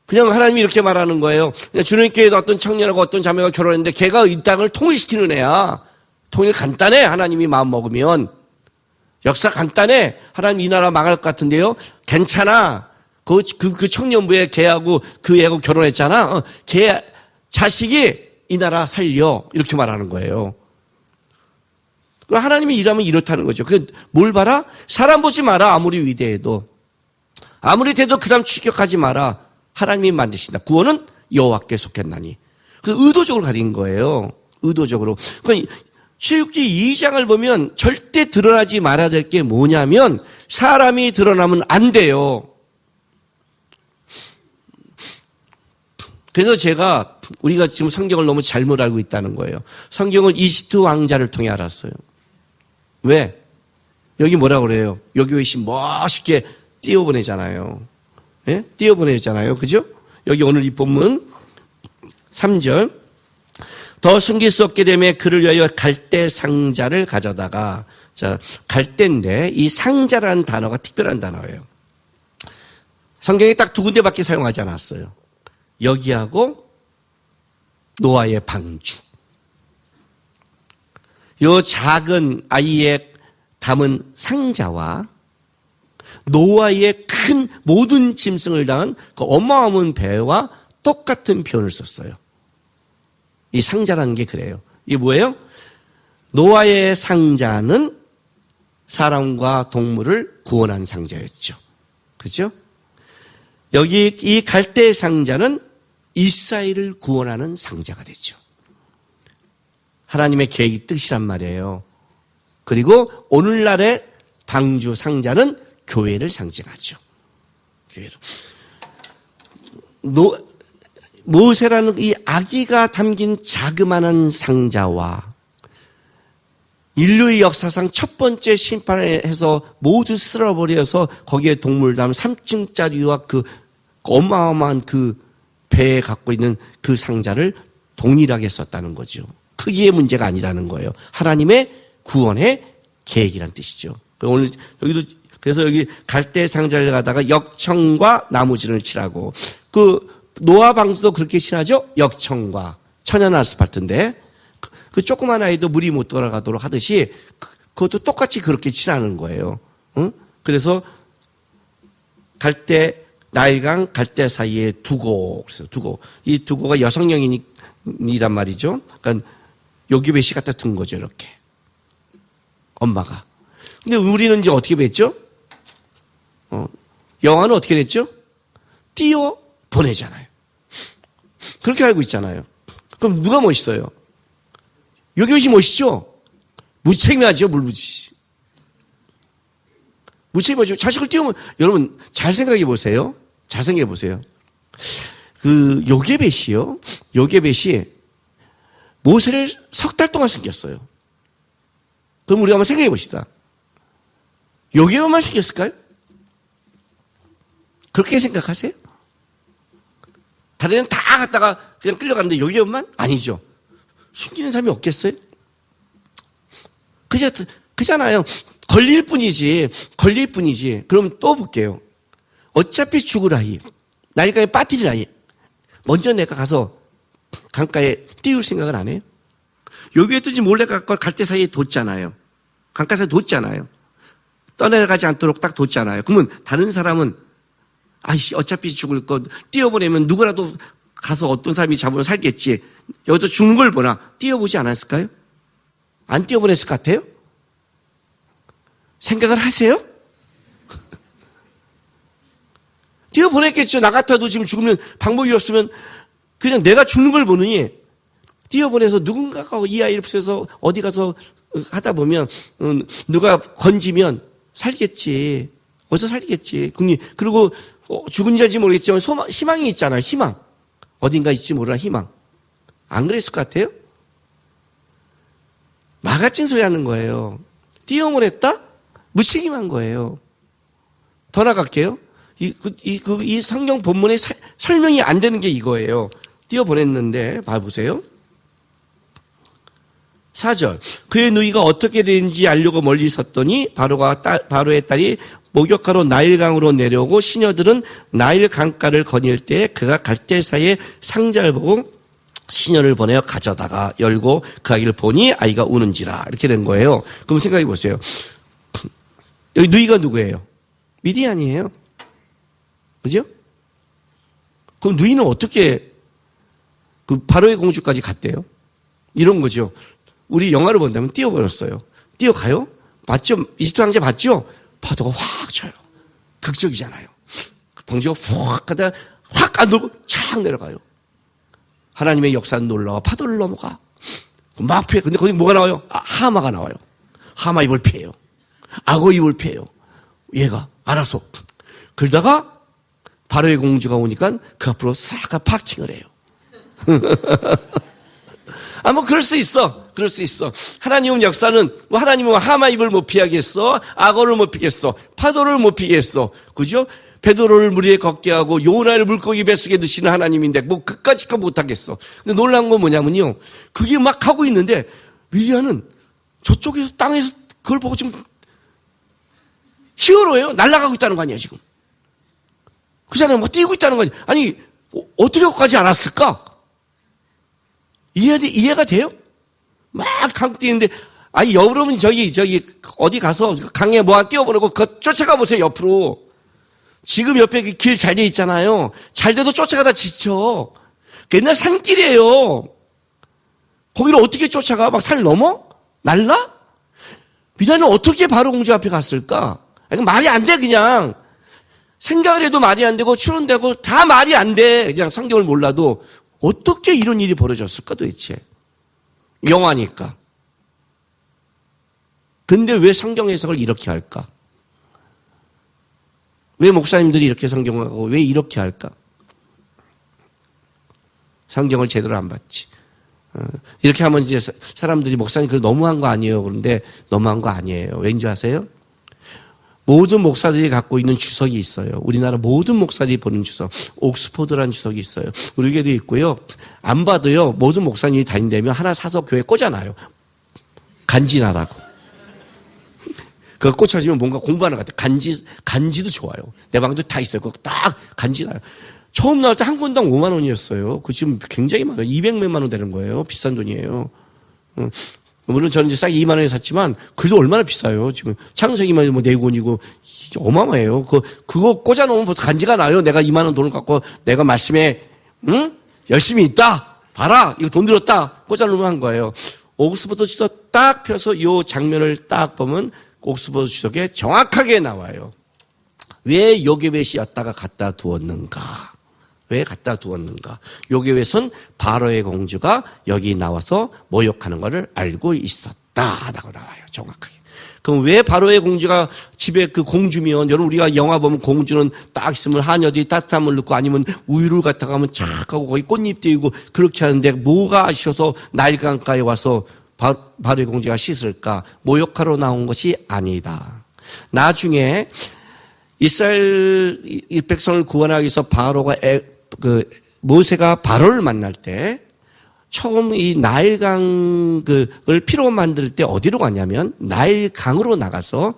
그냥 하나님이 이렇게 말하는 거예요. 주님께도 어떤 청년하고 어떤 자매가 결혼했는데 걔가 이 땅을 통일시키는 애야. 통일 간단해. 하나님이 마음 먹으면. 역사 간단해. 하나님 이 나라 망할 것 같은데요. 괜찮아. 그 청년부에 걔하고 그 애하고 결혼했잖아. 걔 자식이 이 나라 살려. 이렇게 말하는 거예요. 하나님이 일하면 이렇다는 거죠. 뭘 봐라? 사람 보지 마라. 아무리 위대해도. 아무리 돼도 그 사람 추격하지 마라. 하나님이 만드신다. 구원은 여호와께 속했나니. 그래서 의도적으로 가린 거예요. 의도적으로. 그러니까 출애굽기 2장을 보면 절대 드러나지 말아야 될 게 뭐냐면 사람이 드러나면 안 돼요. 그래서 우리가 지금 성경을 너무 잘못 알고 있다는 거예요. 성경을 이집트 왕자를 통해 알았어요. 왜? 여기 뭐라고 그래요? 여기웨시 멋있게 띄워보내잖아요. 예? 띄워보내잖아요. 그죠? 여기 오늘 이 본문 3절. 더 숨길 수 없게 되며 그를 위하여 갈대 상자를 가져다가, 자, 갈대인데 이 상자라는 단어가 특별한 단어예요. 성경에 딱 두 군데밖에 사용하지 않았어요. 여기하고 노아의 방주. 요 작은 아이의 담은 상자와 노아의 큰 모든 짐승을 담은 그 어마어마한 배와 똑같은 표현을 썼어요. 이 상자라는 게 그래요. 이게 뭐예요? 노아의 상자는 사람과 동물을 구원한 상자였죠. 그렇죠? 여기 이 갈대 상자는 이스라엘을 구원하는 상자가 됐죠. 하나님의 계획이 뜻이란 말이에요. 그리고 오늘날의 방주 상자는 교회를 상징하죠. 교회로. 모세라는 이 아기가 담긴 자그마한 상자와 인류의 역사상 첫 번째 심판을 해서 모두 쓸어버려서 거기에 동물 담은 3층짜리와 그 어마어마한 그 배에 갖고 있는 그 상자를 동일하게 썼다는 거죠. 크기의 문제가 아니라는 거예요. 하나님의 구원의 계획이란 뜻이죠. 오늘 여기도 그래서 여기 갈대 상자를 가다가 역청과 나무진을 칠하고, 그 노아 방주도 그렇게 칠하죠. 역청과 천연 아스팔트인데 그 조그만 아이도 물이 못 돌아가도록 하듯이 그것도 똑같이 그렇게 칠하는 거예요. 응? 그래서 갈대 나일강 갈대 사이에 두고, 그래서 두고, 이 두고가 여성령이란 말이죠. 그러니까 요기벳이 갖다 둔 거죠, 이렇게. 엄마가. 근데 우리는 이제 어떻게 뵀죠? 여호와는 어떻게 됐죠? 띄워 보내잖아요. 그렇게 알고 있잖아요. 그럼 누가 멋있어요? 요기벳이 멋있죠? 무책임하죠, 물부지. 무책임하죠. 자식을 띄우면, 여러분, 잘 생각해 보세요. 잘 생각해 보세요. 그, 요게벳이 모세를 석 달 동안 숨겼어요. 그럼 우리가 한번 생각해 봅시다. 요게벳만 숨겼을까요? 그렇게 생각하세요? 다른 애는 다 갔다가 그냥 끌려갔는데 요게벳만? 아니죠. 숨기는 사람이 없겠어요? 그잖아요. 걸릴 뿐이지. 그럼 또 볼게요. 어차피 죽을 아이, 나일강에 빠뜨릴 아이, 먼저 내가 가서 강가에 띄울 생각을 안 해요? 요기벳도 지금 몰래 갖고 갈대 사이에 뒀잖아요. 강가 사이에 뒀잖아요. 떠내려가지 않도록 딱 뒀잖아요. 그러면 다른 사람은 아이씨 어차피 죽을 거 띄워보내면 누구라도 가서 어떤 사람이 잡으면 살겠지. 여기서 죽는 걸 보나 띄워보지 않았을까요? 안 띄워보냈을 것 같아요? 생각을 하세요? 띄워보냈겠죠. 나 같아도 지금 죽으면 방법이 없으면 그냥 내가 죽는 걸 보느니 띄워보내서 누군가가 이 아이를 붙여서 어디 가서 하다 보면 누가 건지면 살겠지. 어디서 살겠지. 그리고 죽은지 알지 모르겠지만 희망이 있잖아요. 희망. 어딘가 있지 모르나 희망. 안 그랬을 것 같아요? 말 같은 소리 하는 거예요. 띄워보냈다? 무책임한 거예요. 더 나갈게요. 이 성경 본문에 설명이 안 되는 게 이거예요. 띄워보냈는데, 봐보세요. 4절. 그의 누이가 어떻게 되는지 알려고 멀리 섰더니 바로의 딸이 목욕하러 나일강으로 내려오고 시녀들은 나일 강가를 거닐 때 그가 갈대 사이에 상자를 보고 시녀를 보내어 가져다가 열고 그 아이를 보니 아이가 우는지라. 이렇게 된 거예요. 그럼 생각해 보세요. 여기 누이가 누구예요? 미디안이에요. 그죠? 그럼 누이는 어떻게 그 바로의 공주까지 갔대요? 이런 거죠. 우리 영화를 본다면 뛰어버렸어요. 뛰어가요? 맞죠? 이집트 황제 봤죠? 파도가 확 쳐요. 극적이잖아요. 방주가 확 하다가 확 안 돌고 촥 내려가요. 하나님의 역사는 놀라워 파도를 넘어가. 막 피해. 근데 거기 뭐가 나와요? 하마가 나와요. 하마 입을 피해요. 악어 입을 피해요. 얘가 알아서. 그러다가 바로의 공주가 오니까 그 앞으로 싹 파킹을 해요. 뭐 그럴 수 있어. 하나님은 역사는 하나님은 하마 입을 못 피하겠어. 악어를 못 피겠어. 파도를 못 피겠어. 그죠? 베드로를 물 위에 걷게 하고 요나를 물고기 뱃속에 드시는 하나님인데 뭐 그까짓 거 못하겠어. 근데 놀라운 건 뭐냐면요. 그게 막 하고 있는데 밀리아는 저쪽에서 땅에서 그걸 보고 지금 히어로예요. 날아가고 있다는 거 아니에요 지금. 그 사람이 뭐 뛰고 있다는 거 아니에요. 아니 어떻게 거기까지 알았을까? 이해가 돼요? 막 가고 뛰는데 아니 여러분 저기 어디 가서 강에 뭐가 뛰어보내고 그거 쫓아가 보세요 옆으로. 지금 옆에 길 잘 돼 있잖아요. 잘 돼도 쫓아가다 지쳐. 옛날 산길이에요. 거기를 어떻게 쫓아가? 막 산 넘어? 날라? 미다는 어떻게 바로 공주 앞에 갔을까? 이건 말이 안 돼 그냥. 생각을 해도 말이 안 되고 추론되고 다 말이 안 돼. 그냥 성경을 몰라도 어떻게 이런 일이 벌어졌을까 도대체. 영화니까. 근데 왜 성경 해석을 이렇게 할까? 왜 목사님들이 이렇게 성경을 하고 왜 이렇게 할까? 성경을 제대로 안 봤지. 이렇게 하면 이제 사람들이 목사님 그걸 너무한 거 아니에요. 그런데 너무한 거 아니에요. 왠지 아세요? 모든 목사들이 갖고 있는 주석이 있어요. 우리나라 모든 목사들이 보는 주석. 옥스포드라는 주석이 있어요. 우리 교회도 있고요. 안 봐도요. 모든 목사님이 다닌다면 하나 사서 교회에 꽂아놔요. 간지나라고. 그거 꽂혀지면 뭔가 공부하는 것 같아요. 간지도 좋아요. 내 방도 다 있어요. 그거 딱 간지나요. 처음 나올 때 한 권당 5만 원이었어요. 그 지금 굉장히 많아요. 200몇만 원 되는 거예요. 비싼 돈이에요. 물론 저는 이제 싸게 2만 원에 샀지만 그래도 얼마나 비싸요. 지금 창세기만 뭐 4권이고 어마어마해요. 그거 꽂아놓으면 보통 간지가 나요. 내가 2만 원 돈을 갖고 내가 말씀에 열심히 있다. 봐라. 이거 돈 들었다. 꽂아놓으면 한 거예요. 옥스퍼드 주석 딱 펴서 이 장면을 딱 보면 옥스퍼드 주석에 정확하게 나와요. 왜 요게벳이었다가 갖다 두었는가? 왜 갖다 두었는가? 요게벳은 바로의 공주가 여기 나와서 모욕하는 것을 알고 있었다라고 나와요. 정확하게. 그럼 왜 바로의 공주가 집에 그 공주면 여러분 우리가 영화 보면 공주는 딱 있으면 하녀들이 따뜻한 물 넣고 아니면 우유를 갖다가 하면 쫙 하고 거기 꽃잎 띄우고 그렇게 하는데 뭐가 아쉬워서 나일강가에 와서 바로의 공주가 씻을까? 모욕하러 나온 것이 아니다. 나중에 이스라엘 백성을 구원하기 위해서 바로가 모세가 바로를 만날 때 처음 이 나일강을 피로 만들 때 어디로 가냐면 나일강으로 나가서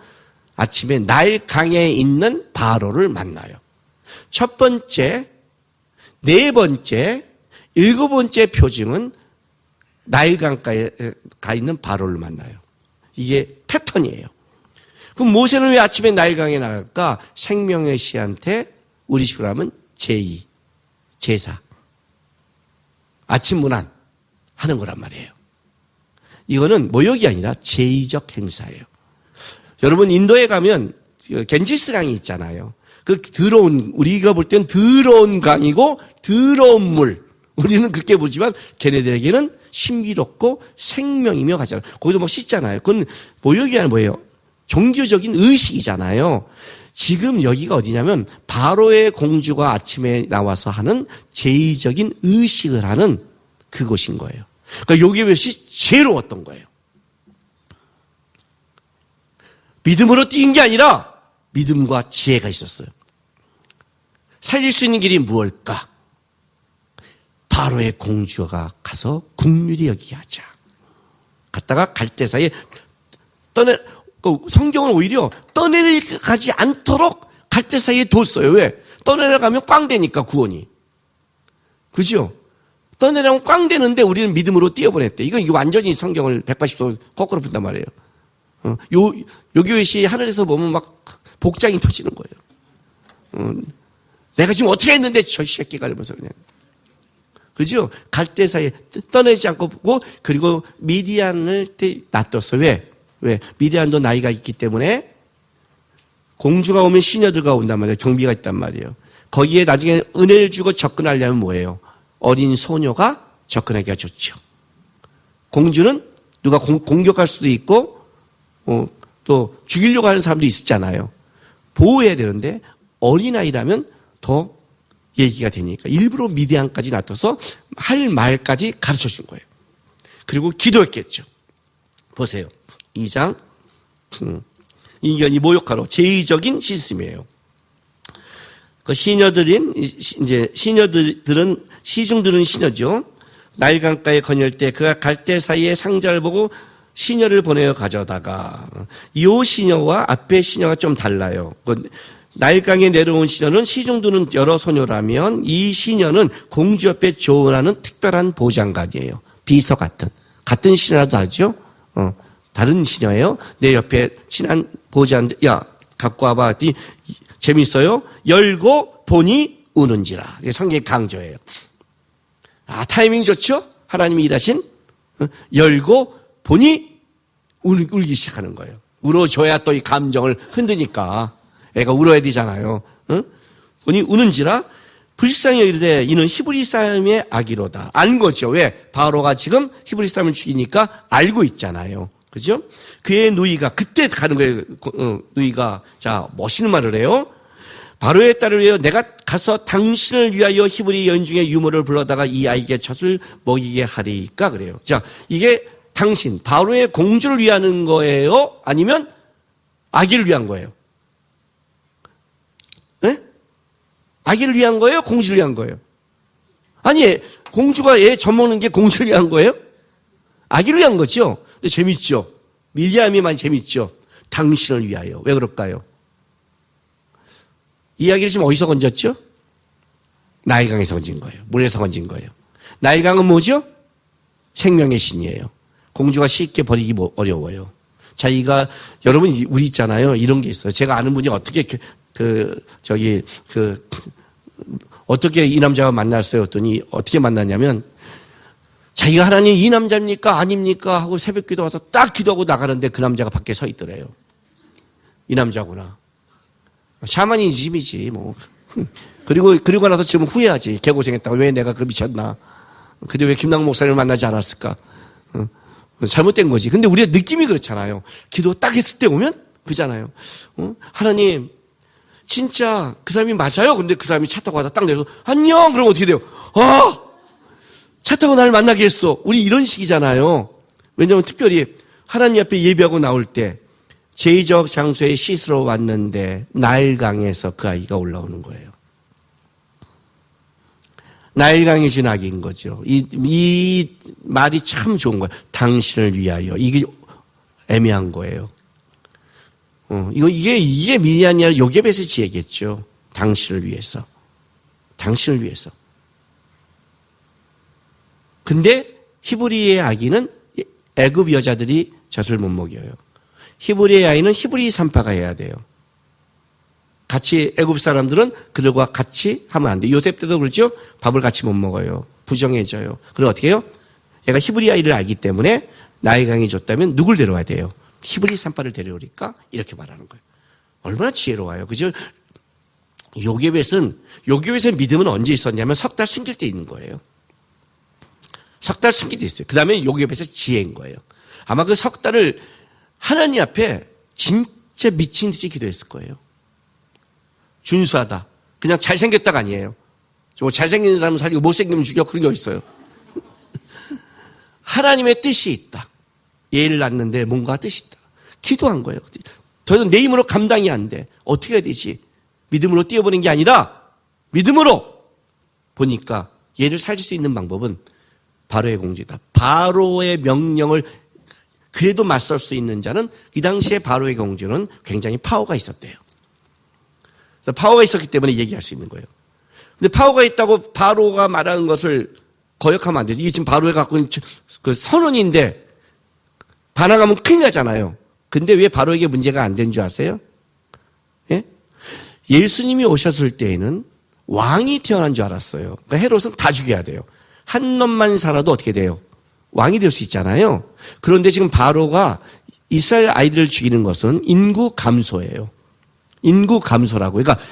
아침에 나일강에 있는 바로를 만나요. 첫 번째, 네 번째, 일곱 번째 표징은 나일강가에 가 있는 바로를 만나요. 이게 패턴이에요. 그럼 모세는 왜 아침에 나일강에 나갈까? 생명의 씨한테 우리 식으로 하면 제의, 제사. 아침 문안 하는 거란 말이에요. 이거는 모욕이 아니라 제의적 행사예요. 여러분 인도에 가면 겐지스 강이 있잖아요. 그 더러운 우리가 볼 때는 더러운 강이고 더러운 물. 우리는 그렇게 보지만 걔네들에게는 신비롭고 생명이며 가잖아요. 거기서 뭐 씻잖아요. 그건 모욕이 아니라 뭐예요? 종교적인 의식이잖아요. 지금 여기가 어디냐면 바로의 공주가 아침에 나와서 하는 제의적인 의식을 하는 그곳인 거예요. 그러니까 요게벳이 죄로웠던 거예요. 믿음으로 뛴 게 아니라 믿음과 지혜가 있었어요. 살릴 수 있는 길이 무엇일까? 바로의 공주가 가서 긍휼히 여기게 하자. 갔다가 갈대사에 성경은 오히려 떠내려가지 않도록 갈대사이에 뒀어요. 왜? 떠내려가면 꽝되니까 구원이. 그죠? 떠내려가면 꽝되는데 우리는 믿음으로 뛰어보냈대. 이거 완전히 성경을 180도 거꾸로 푼단 말이에요. 요교회시 하늘에서 보면 막 복장이 터지는 거예요. 내가 지금 어떻게 했는데 저 새끼가 이러면서 그냥. 그죠? 갈대사이에 떠내지 않고 보고 그리고 미디안을 놔뒀어. 왜? 미디안도 나이가 있기 때문에 공주가 오면 시녀들과 온단 말이에요. 경비가 있단 말이에요. 거기에 나중에 은혜를 주고 접근하려면 뭐예요? 어린 소녀가 접근하기가 좋죠. 공주는 누가 공격할 수도 있고 또 죽이려고 하는 사람도 있었잖아요. 보호해야 되는데 어린아이라면 더 얘기가 되니까 일부러 미디안까지 놔둬서 할 말까지 가르쳐준 거예요. 그리고 기도했겠죠. 보세요. 2장 이견이 모욕하러 제의적인 시스템이에요. 그 시녀들은 시중 들은 시녀죠. 나일강가에 거닐 때 그가 갈대 사이에 상자를 보고 시녀를 보내어 가져다가 이 시녀와 앞에 시녀가 좀 달라요. 나일강에 내려온 시녀는 시중 드는 여러 소녀라면 이 시녀는 공주 옆에 조언하는 특별한 보장관이에요. 비서 같은 시녀라도 다르죠. 다른 시녀예요. 내 옆에 친한 보좌, 야 갖고 와봐. 재밌어요. 열고 보니 우는지라. 성경의 강조예요. 타이밍 좋죠? 하나님이 일하신 열고 보니 울기 시작하는 거예요. 울어줘야 또 이 감정을 흔드니까 애가 울어야 되잖아요. 보니 우는지라 불쌍히 여기되 이는 히브리 사람의 아기로다. 안 거죠. 왜? 바로가 지금 히브리 사람을 죽이니까 알고 있잖아요. 그죠? 그의 누이가 그때 가는 거예요. 누이가 자 멋있는 말을 해요. 바로의 딸을 위하여 내가 가서 당신을 위하여 히브리 여인 중에 유모를 불러다가 이 아이에게 젖을 먹이게 하리까 그래요. 자, 이게 당신 바로의 공주를 위하는 거예요? 아니면 아기를 위한 거예요? 네? 아기를 위한 거예요? 공주를 위한 거예요? 아니, 공주가 애 젖먹는 게 공주를 위한 거예요? 아기를 위한 거죠. 근데 재밌죠. 밀리암이 많이 재밌죠. 당신을 위하여. 왜 그럴까요? 이야기를 지금 어디서 건졌죠? 나일강에서 건진 거예요. 물에서 건진 거예요. 나일강은 뭐죠? 생명의 신이에요. 공주가 쉽게 버리기 어려워요. 자기가 여러분 우리 있잖아요. 이런 게 있어요. 제가 아는 분이 어떻게 어떻게 이 남자가 만났어요? 했더니 어떻게 만났냐면 자기가 하나님 이 남자입니까? 아닙니까? 하고 새벽 기도 와서 딱 기도하고 나가는데 그 남자가 밖에 서 있더래요. 이 남자구나. 샤머니즘이지 뭐. 그리고 나서 지금 후회하지. 개고생했다고. 왜 내가 그 미쳤나. 근데 왜 김남국 목사님을 만나지 않았을까. 잘못된 거지. 근데 우리가 느낌이 그렇잖아요. 기도 딱 했을 때 오면 그잖아요. 하나님 진짜 그 사람이 맞아요. 근데 그 사람이 차 타고 가다 딱 내려서 안녕. 그러면 어떻게 돼요? 차 타고 나를 만나게 했어. 우리 이런 식이잖아요. 왜냐하면 특별히 하나님 앞에 예배하고 나올 때 제의적 장소에 씻으러 왔는데 나일강에서 그 아이가 올라오는 거예요. 나일강에 준 아기인 거죠. 이 말이 참 좋은 거예요. 당신을 위하여. 이게 애매한 거예요. 이게 미리안이 아니라 요게벳의 얘기겠죠. 당신을 위해서. 당신을 위해서. 근데 히브리의 아기는 애굽 여자들이 젖을 못 먹여요. 히브리의 아이는 히브리 산파가 해야 돼요. 같이 애굽 사람들은 그들과 같이 하면 안 돼요. 요셉 때도 그렇죠. 밥을 같이 못 먹어요. 부정해져요. 그럼 어떻게 해요? 얘가 히브리 아이를 알기 때문에 나일강이 줬다면 누굴 데려와야 돼요? 히브리 산파를 데려오니까 이렇게 말하는 거예요. 얼마나 지혜로워요. 그죠? 요게벳의 믿음은 언제 있었냐면 석 달 숨길 때 있는 거예요. 석 달 숨길 때 있어요. 그 다음에 요게벳의 지혜인 거예요. 아마 그 석 달을 하나님 앞에 진짜 미친 듯이 기도했을 거예요. 준수하다. 그냥 잘생겼다가 아니에요. 뭐 잘생긴 사람은 살리고 못생기면 죽여. 그런 게 어딨어요. 하나님의 뜻이 있다. 얘를 낳는데 뭔가 뜻이 있다. 기도한 거예요. 더 이상 내 힘으로 감당이 안 돼. 어떻게 해야 되지? 믿음으로 뛰어보는 게 아니라 믿음으로 보니까 얘를 살릴 수 있는 방법은 바로의 공주다. 바로의 명령을 그래도 맞설 수 있는 자는 이 당시에 바로의 공주는 굉장히 파워가 있었대요. 그래서 파워가 있었기 때문에 얘기할 수 있는 거예요. 근데 파워가 있다고 바로가 말하는 것을 거역하면 안 되죠. 이게 지금 바로가 갖고 있는 그 선언인데 반항하면 큰일 나잖아요. 근데 왜 바로에게 문제가 안 된 줄 아세요? 예? 예수님이 오셨을 때에는 왕이 태어난 줄 알았어요. 그러니까 헤롯은 다 죽여야 돼요. 한 놈만 살아도 어떻게 돼요? 왕이 될 수 있잖아요. 그런데 지금 바로가 이스라엘 아이들을 죽이는 것은 인구 감소예요. 인구 감소라고. 그러니까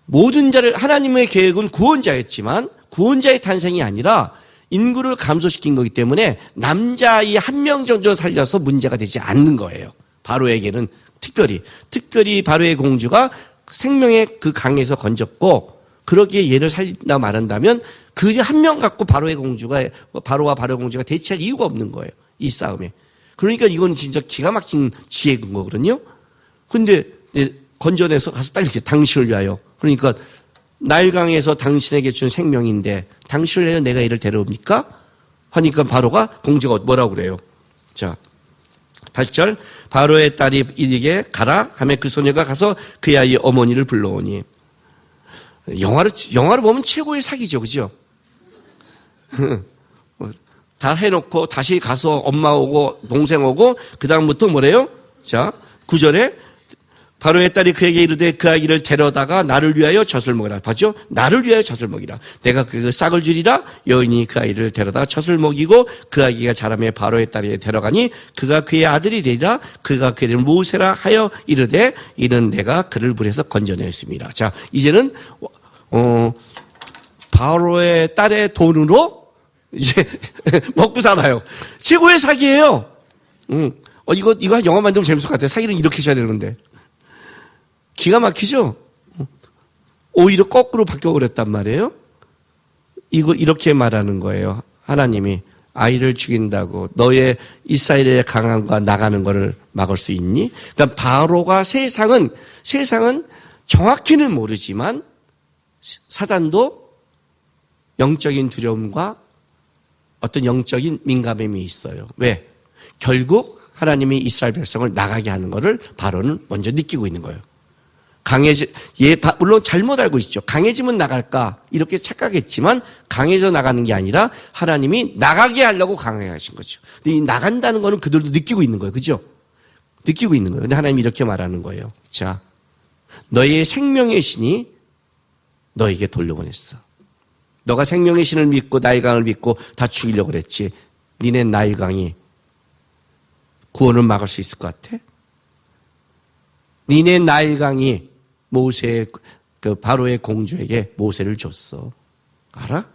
모든 자를 하나님의 계획은 구원자였지만 구원자의 탄생이 아니라 인구를 감소시킨 거기 때문에 남자아이 한 명 정도 살려서 문제가 되지 않는 거예요. 바로에게는 특별히 바로의 공주가 생명의 그 강에서 건졌고 그러기에 얘를 살린다 말한다면 그 한 명 갖고 바로와 바로의 공주가 대치할 이유가 없는 거예요. 이 싸움에. 그러니까 이건 진짜 기가 막힌 지혜인 거거든요. 근데 건져내서 가서 딱 이렇게 당신을 위하여. 그러니까 나일강에서 당신에게 준 생명인데 당신을 내어 내가 이를 데려옵니까? 하니까 바로가 공주가 뭐라고 그래요? 자, 8절 바로의 딸이 이르게 가라 하며 그 소녀가 가서 그의 아이 어머니를 불러오니. 영화로 보면 최고의 사기죠, 그죠? 다 해놓고 다시 가서 엄마 오고 동생 오고 그 다음부터 뭐래요? 자, 9절에 바로의 딸이 그에게 이르되 그 아기를 데려다가 나를 위하여 젖을 먹이라. 봤죠? 나를 위하여 젖을 먹이라. 내가 그 싹을 주리라. 여인이 그 아이를 데려다가 젖을 먹이고 그 아기가 자라매 바로의 딸에게 데려가니 그가 그의 아들이 되리라. 그가 그 이름을 모세라 하여 이르되 이는 내가 그를 물에서 건져냈습니다. 자, 이제는 바로의 딸의 돈으로 이제 먹고 살아요. 최고의 사기예요. 이거 영화 만들면 재밌을 것 같아요. 사기는 이렇게 해줘야 되는데. 기가 막히죠? 오히려 거꾸로 바뀌어버렸단 말이에요. 이거 이렇게 말하는 거예요. 하나님이 아이를 죽인다고 너의 이스라엘의 강함과 나가는 것을 막을 수 있니? 그러니까 바로가 세상은 정확히는 모르지만 사단도 영적인 두려움과 어떤 영적인 민감함이 있어요. 왜? 결국 하나님이 이스라엘 백성을 나가게 하는 것을 바로는 먼저 느끼고 있는 거예요. 물론 잘못 알고 있죠. 강해지면 나갈까? 이렇게 착각했지만 강해져 나가는 게 아니라 하나님이 나가게 하려고 강하게 하신 거죠. 근데 이 나간다는 거는 그들도 느끼고 있는 거예요. 그죠? 느끼고 있는 거예요. 근데 하나님이 이렇게 말하는 거예요. 자, 너의 생명의 신이 너에게 돌려보냈어. 너가 생명의 신을 믿고 나일강을 믿고 다 죽이려고 그랬지. 니네 나일강이 구원을 막을 수 있을 것 같아? 니네 나일강이 그 바로의 공주에게 모세를 줬어. 알아?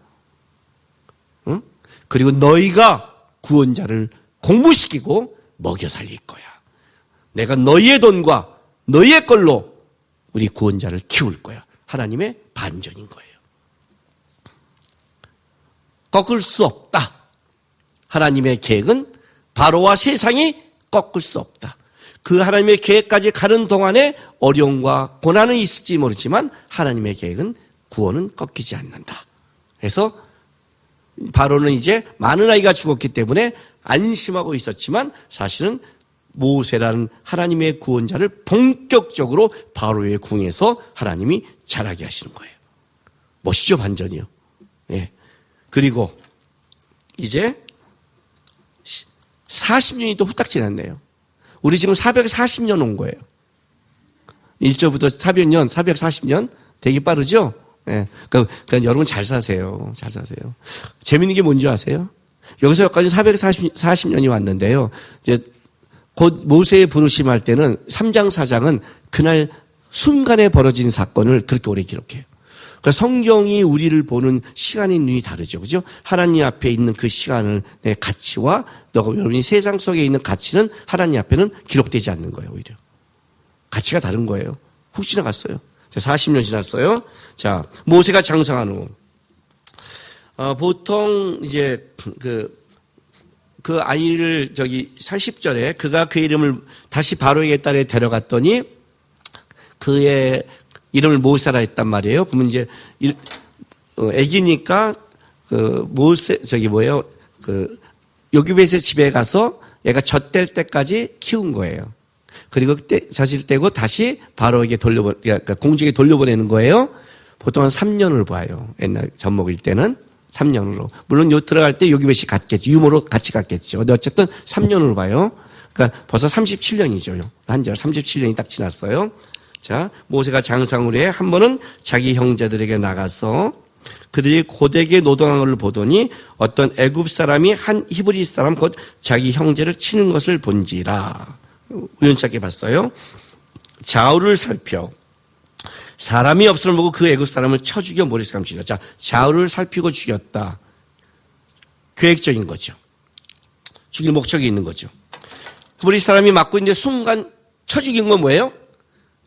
응? 그리고 너희가 구원자를 공부시키고 먹여 살릴 거야. 내가 너희의 돈과 너희의 걸로 우리 구원자를 키울 거야. 하나님의 반전인 거예요. 꺾을 수 없다. 하나님의 계획은 바로와 세상이 꺾을 수 없다. 그 하나님의 계획까지 가는 동안에 어려움과 고난은 있을지 모르지만 하나님의 계획은 구원은 꺾이지 않는다. 그래서 바로는 이제 많은 아이가 죽었기 때문에 안심하고 있었지만 사실은 모세라는 하나님의 구원자를 본격적으로 바로의 궁에서 하나님이 자라게 하시는 거예요. 멋있죠, 반전이요. 예. 그리고 이제 40년이 또 후딱 지났네요. 우리 지금 440년 온 거예요. 1조부터 400년, 440년 되게 빠르죠? 예. 그러니까 여러분 잘 사세요. 잘 사세요. 재밌는 게 뭔지 아세요? 여기서 여기까지 440년이 왔는데요. 이제 곧 모세의 부르심 할 때는 3장, 4장은 그날 순간에 벌어진 사건을 그렇게 오래 기록해요. 그러니까 성경이 우리를 보는 시간의 눈이 다르죠. 그죠? 하나님 앞에 있는 그 시간의 가치와 여러분이 세상 속에 있는 가치는 하나님 앞에는 기록되지 않는 거예요, 오히려. 가치가 다른 거예요. 훅 지나갔어요. 40년 지났어요. 자, 모세가 장성한 후. 보통 이제 그 아이를 40절에 그가 그 이름을 다시 바로에게 딸에 데려갔더니 그의 이름을 모세라 했단 말이에요. 그러면 이제 애기니까 요기벳의 집에 가서 얘가 젖될 때까지 키운 거예요. 그리고 그때 젖을 떼고 다시 바로에게 그러니까 공주에게 돌려보내는 거예요. 보통 한 3년을 봐요. 옛날 젖 먹일 때는 3년으로. 물론 들어갈 때 요기벳이 갔겠죠. 유모로 같이 갔겠죠. 근데 어쨌든 3년으로 봐요. 그러니까 벌써 37년이죠. 한절 37년이 딱 지났어요. 자, 모세가 장성을 해 한 번은 자기 형제들에게 나가서 그들이 고되게 노동한 것을 보더니 어떤 애굽 사람이 한 히브리 사람 곧 자기 형제를 치는 것을 본지라. 우연찮게 봤어요. 좌우를 살펴 사람이 없음을 보고 그 애굽 사람을 쳐 죽여 머리에 감추다. 자, 좌우를 살피고 죽였다. 계획적인 거죠. 죽일 목적이 있는 거죠. 히브리 사람이 맞고 있는데 순간 쳐 죽인 건 뭐예요?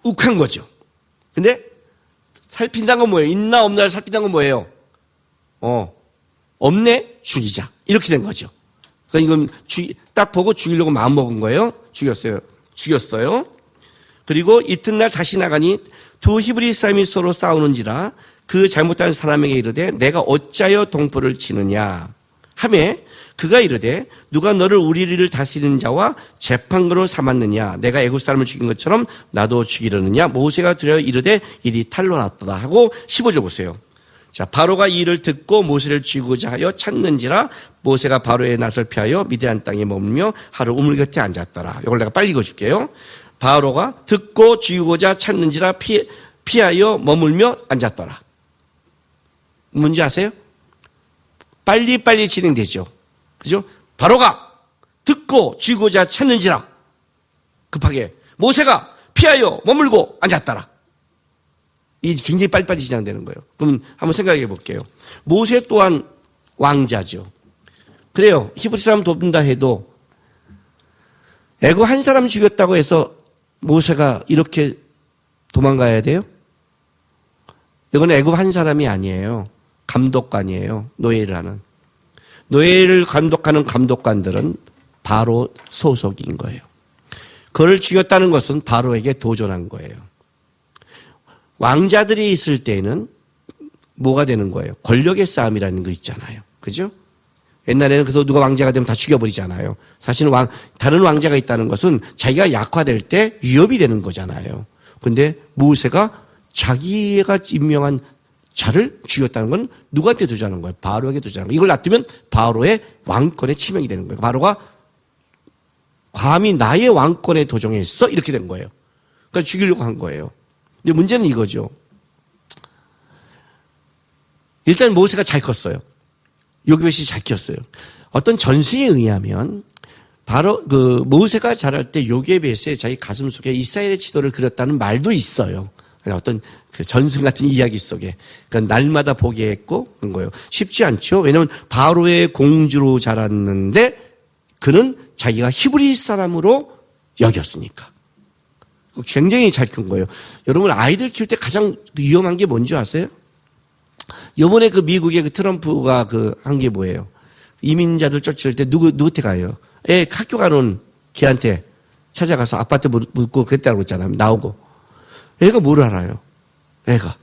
욱한 거죠. 근데 살핀다는 건 뭐예요? 있나 없나를 살핀다는 건 뭐예요? 없네? 죽이자. 이렇게 된 거죠. 그러니까 이건 딱 보고 죽이려고 마음 먹은 거예요. 죽였어요. 그리고 이튿날 다시 나가니 두 히브리 사람이 서로 싸우는지라 그 잘못한 사람에게 이르되 내가 어찌하여 동포를 치느냐 하매 그가 이르되 누가 너를 우리를 다스리는 자와 재판관으로 삼았느냐 내가 애굽 사람을 죽인 것처럼 나도 죽이려느냐 모세가 두려워 이르되 일이 탈로 났도다 하고 15절 보세요. 자, 바로가 이 일을 듣고 모세를 죽이고자 하여 찾는지라 모세가 바로의 낯을 피하여 미디안 땅에 머물며 하루 우물 곁에 앉았더라. 이걸 내가 빨리 읽어줄게요. 바로가 듣고 죽이고자 찾는지라 피하여 머물며 앉았더라. 뭔지 아세요? 빨리빨리 진행되죠. 그죠? 바로가 듣고 죽이고자 찾는지라 급하게 모세가 피하여 머물고 앉았더라. 이 굉장히 빨리빨리 진행되는 거예요. 그럼 한번 생각해 볼게요. 모세 또한 왕자죠. 그래요. 히브리 사람 돕는다 해도 애굽 한 사람 죽였다고 해서 모세가 이렇게 도망가야 돼요? 이건 애굽 한 사람이 아니에요. 감독관이에요. 노예를 하는. 노예를 감독하는 감독관들은 바로 소속인 거예요. 그를 죽였다는 것은 바로에게 도전한 거예요. 왕자들이 있을 때는 뭐가 되는 거예요? 권력의 싸움이라는 거 있잖아요. 그죠? 옛날에는 그래서 누가 왕자가 되면 다 죽여버리잖아요. 사실은 다른 왕자가 있다는 것은 자기가 약화될 때 위협이 되는 거잖아요. 근데 모세가 자기가 임명한 자를 죽였다는 건 누구한테 도전하는 거예요? 바로에게 도전하는 거예요. 이걸 놔두면 바로의 왕권에 치명이 되는 거예요. 바로가 감히 나의 왕권에 도전했어? 이렇게 된 거예요. 그러니까 죽이려고 한 거예요. 근데 문제는 이거죠. 일단 모세가 잘 컸어요. 요기벳이 잘 키웠어요. 어떤 전승에 의하면 바로 그 모세가 자랄 때 요게벳의 자기 가슴 속에 이스라엘의 지도를 그렸다는 말도 있어요. 어떤 그 전승 같은 이야기 속에. 그러니까 날마다 보게 했고 그런 거예요. 쉽지 않죠. 왜냐하면 바로의 공주로 자랐는데 그는 자기가 히브리 사람으로 여겼으니까. 굉장히 잘 큰 거예요. 여러분 아이들 키울 때 가장 위험한 게 뭔지 아세요? 이번에 그 미국의 그 트럼프가 그 한 게 뭐예요? 이민자들 쫓을 때 누구한테 가요? 학교 가는 걔한테 찾아가서 아빠한테 묻고 그랬다고 했잖아요. 나오고. 애가 뭘 알아요? 애가.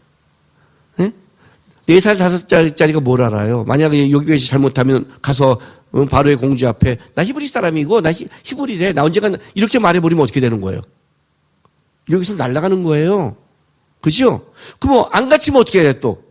네? 4살, 5살짜리가 뭘 알아요? 만약에 요기벳이 잘못하면 가서 바로의 공주 앞에 나 히브리 사람이고 나 히브리래. 나 언젠가 이렇게 말해버리면 어떻게 되는 거예요? 여기서 날아가는 거예요. 그죠? 그럼 안 갇히면 어떻게 해야 돼 또?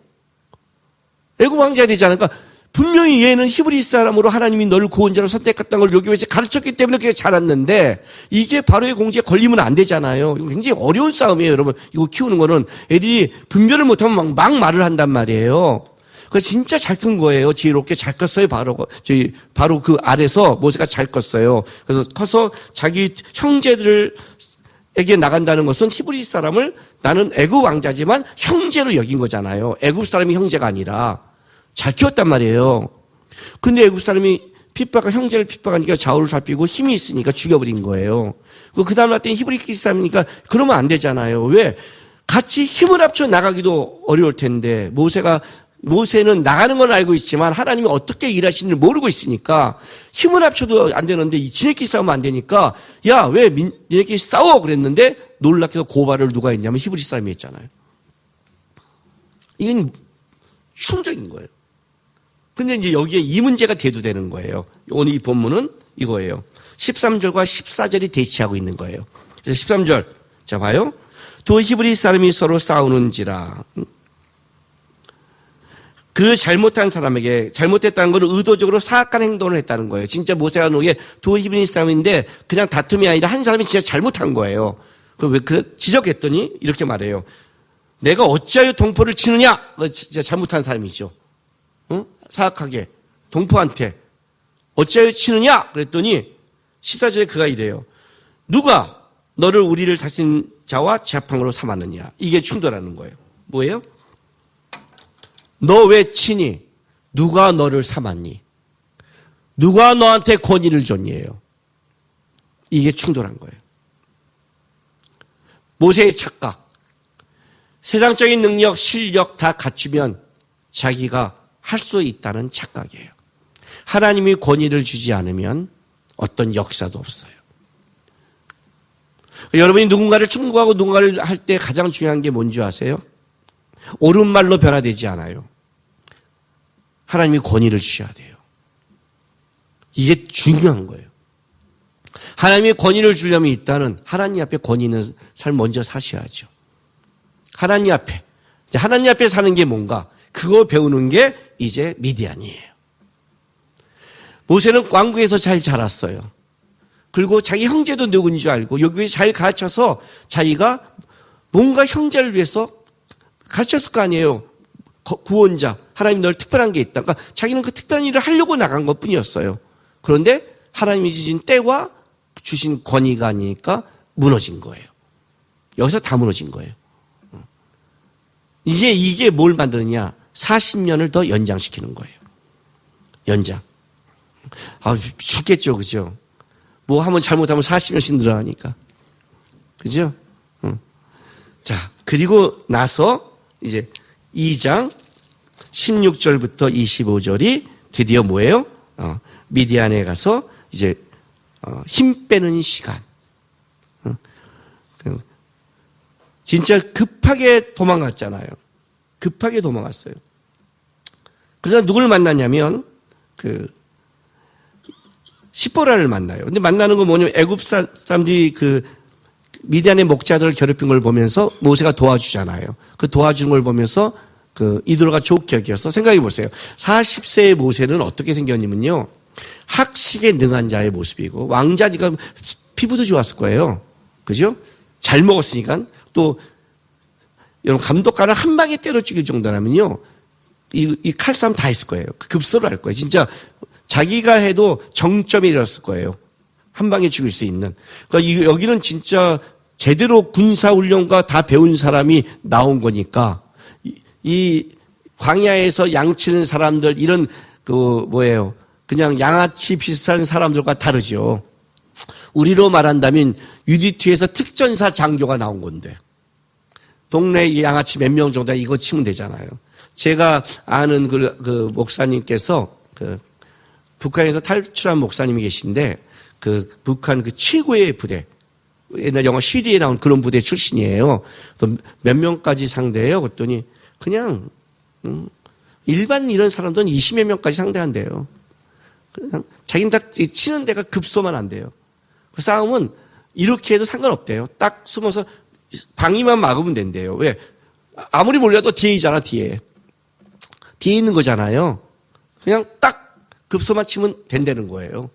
애굽 왕자가 되지 않을까? 분명히 얘는 히브리 사람으로 하나님이 너를 구원자로 선택했다는 걸 요기벳이 가르쳤기 때문에 그게 자랐는데 이게 바로의 공주에 걸리면 안 되잖아요. 이거 굉장히 어려운 싸움이에요, 여러분. 이거 키우는 거는 애들이 분별을 못하면 막 말을 한단 말이에요. 그래서 진짜 잘 큰 거예요. 지혜롭게 잘 컸어요. 바로 그 아래서 모세가 잘 컸어요. 그래서 커서 자기 형제들에게 나간다는 것은 히브리 사람을 나는 애굽 왕자지만 형제로 여긴 거잖아요. 애굽 사람이 형제가 아니라 잘 키웠단 말이에요. 근데 애굽 사람이 형제를 핍박하니까 좌우를 살피고 힘이 있으니까 죽여버린 거예요. 그 다음 날 때는 히브리 사람이니까 그러면 안 되잖아요. 왜? 같이 힘을 합쳐 나가기도 어려울 텐데 모세는 나가는 건 알고 있지만 하나님이 어떻게 일하시는지 모르고 있으니까 힘을 합쳐도 안 되는데 지네끼리 싸우면 안 되니까 야, 왜 니네끼리 싸워? 그랬는데 놀랍게도 고발을 누가 했냐면 히브리 사람이 했잖아요. 이건 충격인 거예요. 근데 이제 여기에 이 문제가 대두되는 거예요. 오늘 이 본문은 이거예요. 13절과 14절이 대치하고 있는 거예요. 그래서 13절, 자 봐요. 두 히브리 사람이 서로 싸우는지라. 그 잘못한 사람에게 잘못했다는 건 의도적으로 사악한 행동을 했다는 거예요. 진짜 모세가 노게 두 히브리 사람인데 그냥 다툼이 아니라 한 사람이 진짜 잘못한 거예요. 왜 지적했더니 이렇게 말해요. 내가 어찌하여 동포를 치느냐? 진짜 잘못한 사람이죠. 응? 사악하게 동포한테 어찌하여 치느냐? 그랬더니 14절에 그가 이래요. 누가 너를 우리를 다스린 자와 재판으로 삼았느냐? 이게 충돌하는 거예요. 뭐예요? 너 왜 치니? 누가 너를 삼았니? 누가 너한테 권위를 줬니에요? 이게 충돌한 거예요. 모세의 착각, 세상적인 능력, 실력 다 갖추면 자기가 할 수 있다는 착각이에요. 하나님이 권위를 주지 않으면 어떤 역사도 없어요. 여러분이 누군가를 충고하고 누군가를 할 때 가장 중요한 게 뭔지 아세요? 옳은 말로 변화되지 않아요. 하나님이 권위를 주셔야 돼요. 이게 중요한 거예요. 하나님이 권위를 주려면 일단은 하나님 앞에 권위 있는 삶 먼저 사셔야죠. 하나님 앞에 사는 게 뭔가 그거 배우는 게 이제 미디안이에요. 모세는 왕궁에서 잘 자랐어요. 그리고 자기 형제도 누군지 줄 알고 여기에 잘 가르쳐서 자기가 뭔가 형제를 위해서 가르쳤을 거 아니에요. 구원자, 하나님 널 특별한 게 있다. 그러니까 자기는 그 특별한 일을 하려고 나간 것 뿐이었어요. 그런데 하나님이 주신 때와 주신 권위가 아니니까 무너진 거예요. 여기서 다 무너진 거예요. 이제 이게 뭘 만드느냐? 40년을 더 연장시키는 거예요. 연장. 죽겠죠, 그죠? 뭐 한번 잘못하면 40년씩 늘어나니까. 그죠? 자, 그리고 나서 이제 2장 16절부터 25절이 드디어 뭐예요? 미디안에 가서 이제 힘 빼는 시간. 진짜 급하게 도망갔잖아요. 급하게 도망갔어요. 그래서 누구를 만났냐면 시보라를 만나요. 근데 만나는 건 뭐냐면 애굽 사람들이 미디안의 목자들을 괴롭힌 걸 보면서 모세가 도와주잖아요. 그 도와주는 걸 보면서 이드로가 좋게 여겨서 생각해 보세요. 40세의 모세는 어떻게 생겼냐면요. 학식에 능한 자의 모습이고 왕자니까 피부도 좋았을 거예요. 그죠? 잘 먹었으니까 또 여러분 감독관을 한 방에 때려 죽일 정도라면요. 이 칼싸움 다 했을 거예요. 급소를 할 거예요. 진짜 자기가 해도 정점에 이르렀을 거예요. 한 방에 죽일 수 있는. 그러니까 여기는 진짜 제대로 군사훈련과 다 배운 사람이 나온 거니까 이 광야에서 양치는 사람들 이런 뭐예요. 그냥 양아치 비슷한 사람들과 다르죠. 우리로 말한다면 UDT에서 특전사 장교가 나온 건데 동네 양아치 몇 명 정도 이거 치면 되잖아요. 제가 아는 그 목사님께서 북한에서 탈출한 목사님이 계신데 북한 최고의 부대 옛날 영화 CD에 나온 그런 부대 출신이에요. 몇 명까지 상대해요? 그랬더니 그냥 일반 이런 사람들은 20몇 명까지 상대한대요. 그냥 자기는 딱 치는 데가 급소만 안 돼요. 그 싸움은 이렇게 해도 상관없대요. 딱 숨어서 방위만 막으면 된대요. 왜? 아무리 몰려도 뒤에 있잖아, 뒤에. 뒤에 있는 거잖아요. 그냥 딱 급소만 치면 된다는 거예요.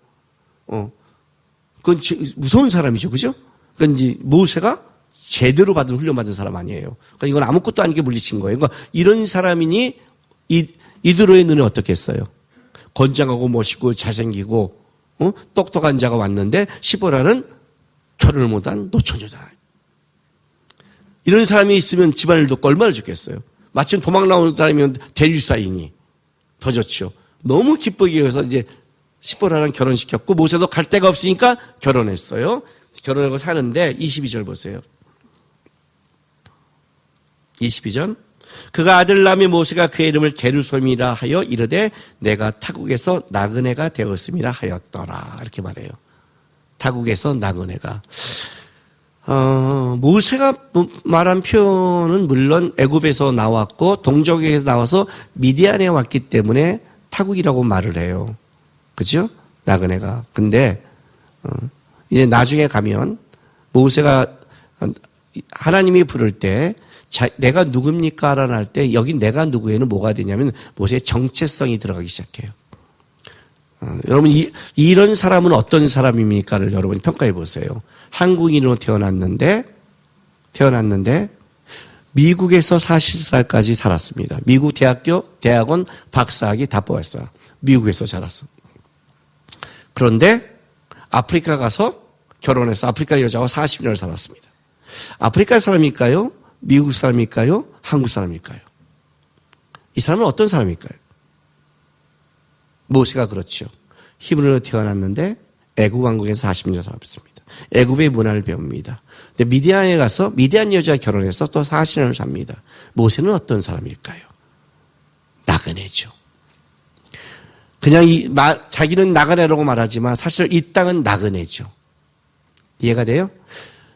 그건 무서운 사람이죠. 그죠? 그러니까 이제 모세가 제대로 받은 훈련 받은 사람 아니에요. 그러니까 이건 아무것도 아니게 물리친 거예요. 그러니까 이런 사람이니 이드로의 눈에 어떻겠어요? 건장하고 멋있고 잘생기고 똑똑한 자가 왔는데 시보라는 결혼을 못한 노처녀 여자잖아요. 이런 사람이 있으면 집안을 돕고 얼마나 좋겠어요. 마침 도망 나오는 사람이면 대류사이니 더 좋죠. 너무 기쁘게 해서 이제 시보라랑 결혼시켰고 모세도 갈 데가 없으니까 결혼했어요. 결혼하고 사는데 22절 보세요. 22절. 그가 아들 낳음에 모세가 그의 이름을 게르솜이라 하여 이르되 내가 타국에서 나그네가 되었음이라 하였더라. 이렇게 말해요. 타국에서 나그네가. 모세가 말한 표현은 물론 애굽에서 나왔고 동족에서 나와서 미디안에 왔기 때문에 타국이라고 말을 해요. 그죠? 나그네가. 근데 이제 나중에 가면 모세가 하나님이 부를 때 내가 누굽니까? 라는 할 때 여기 내가 누구에는 뭐가 되냐면 모세의 정체성이 들어가기 시작해요. 여러분 이런 사람은 어떤 사람입니까를 여러분이 평가해 보세요. 한국인으로 태어났는데 미국에서 40살까지 살았습니다. 미국 대학원 박사학위 다 뽑았어요. 미국에서 자랐어. 그런데 아프리카 가서 결혼해서 아프리카 여자와 40년을 살았습니다. 아프리카 사람일까요? 미국 사람일까요? 한국 사람일까요? 이 사람은 어떤 사람일까요? 모세가 그렇죠. 히브리로 태어났는데 애굽 왕국에서 40년 살았습니다. 애굽의 문화를 배웁니다. 근데 미디안에 가서 미디안 여자와 결혼해서 또 40년을 삽니다. 모세는 어떤 사람일까요? 나그네죠. 그냥 자기는 나그네라고 말하지만 사실 이 땅은 나그네죠. 이해가 돼요?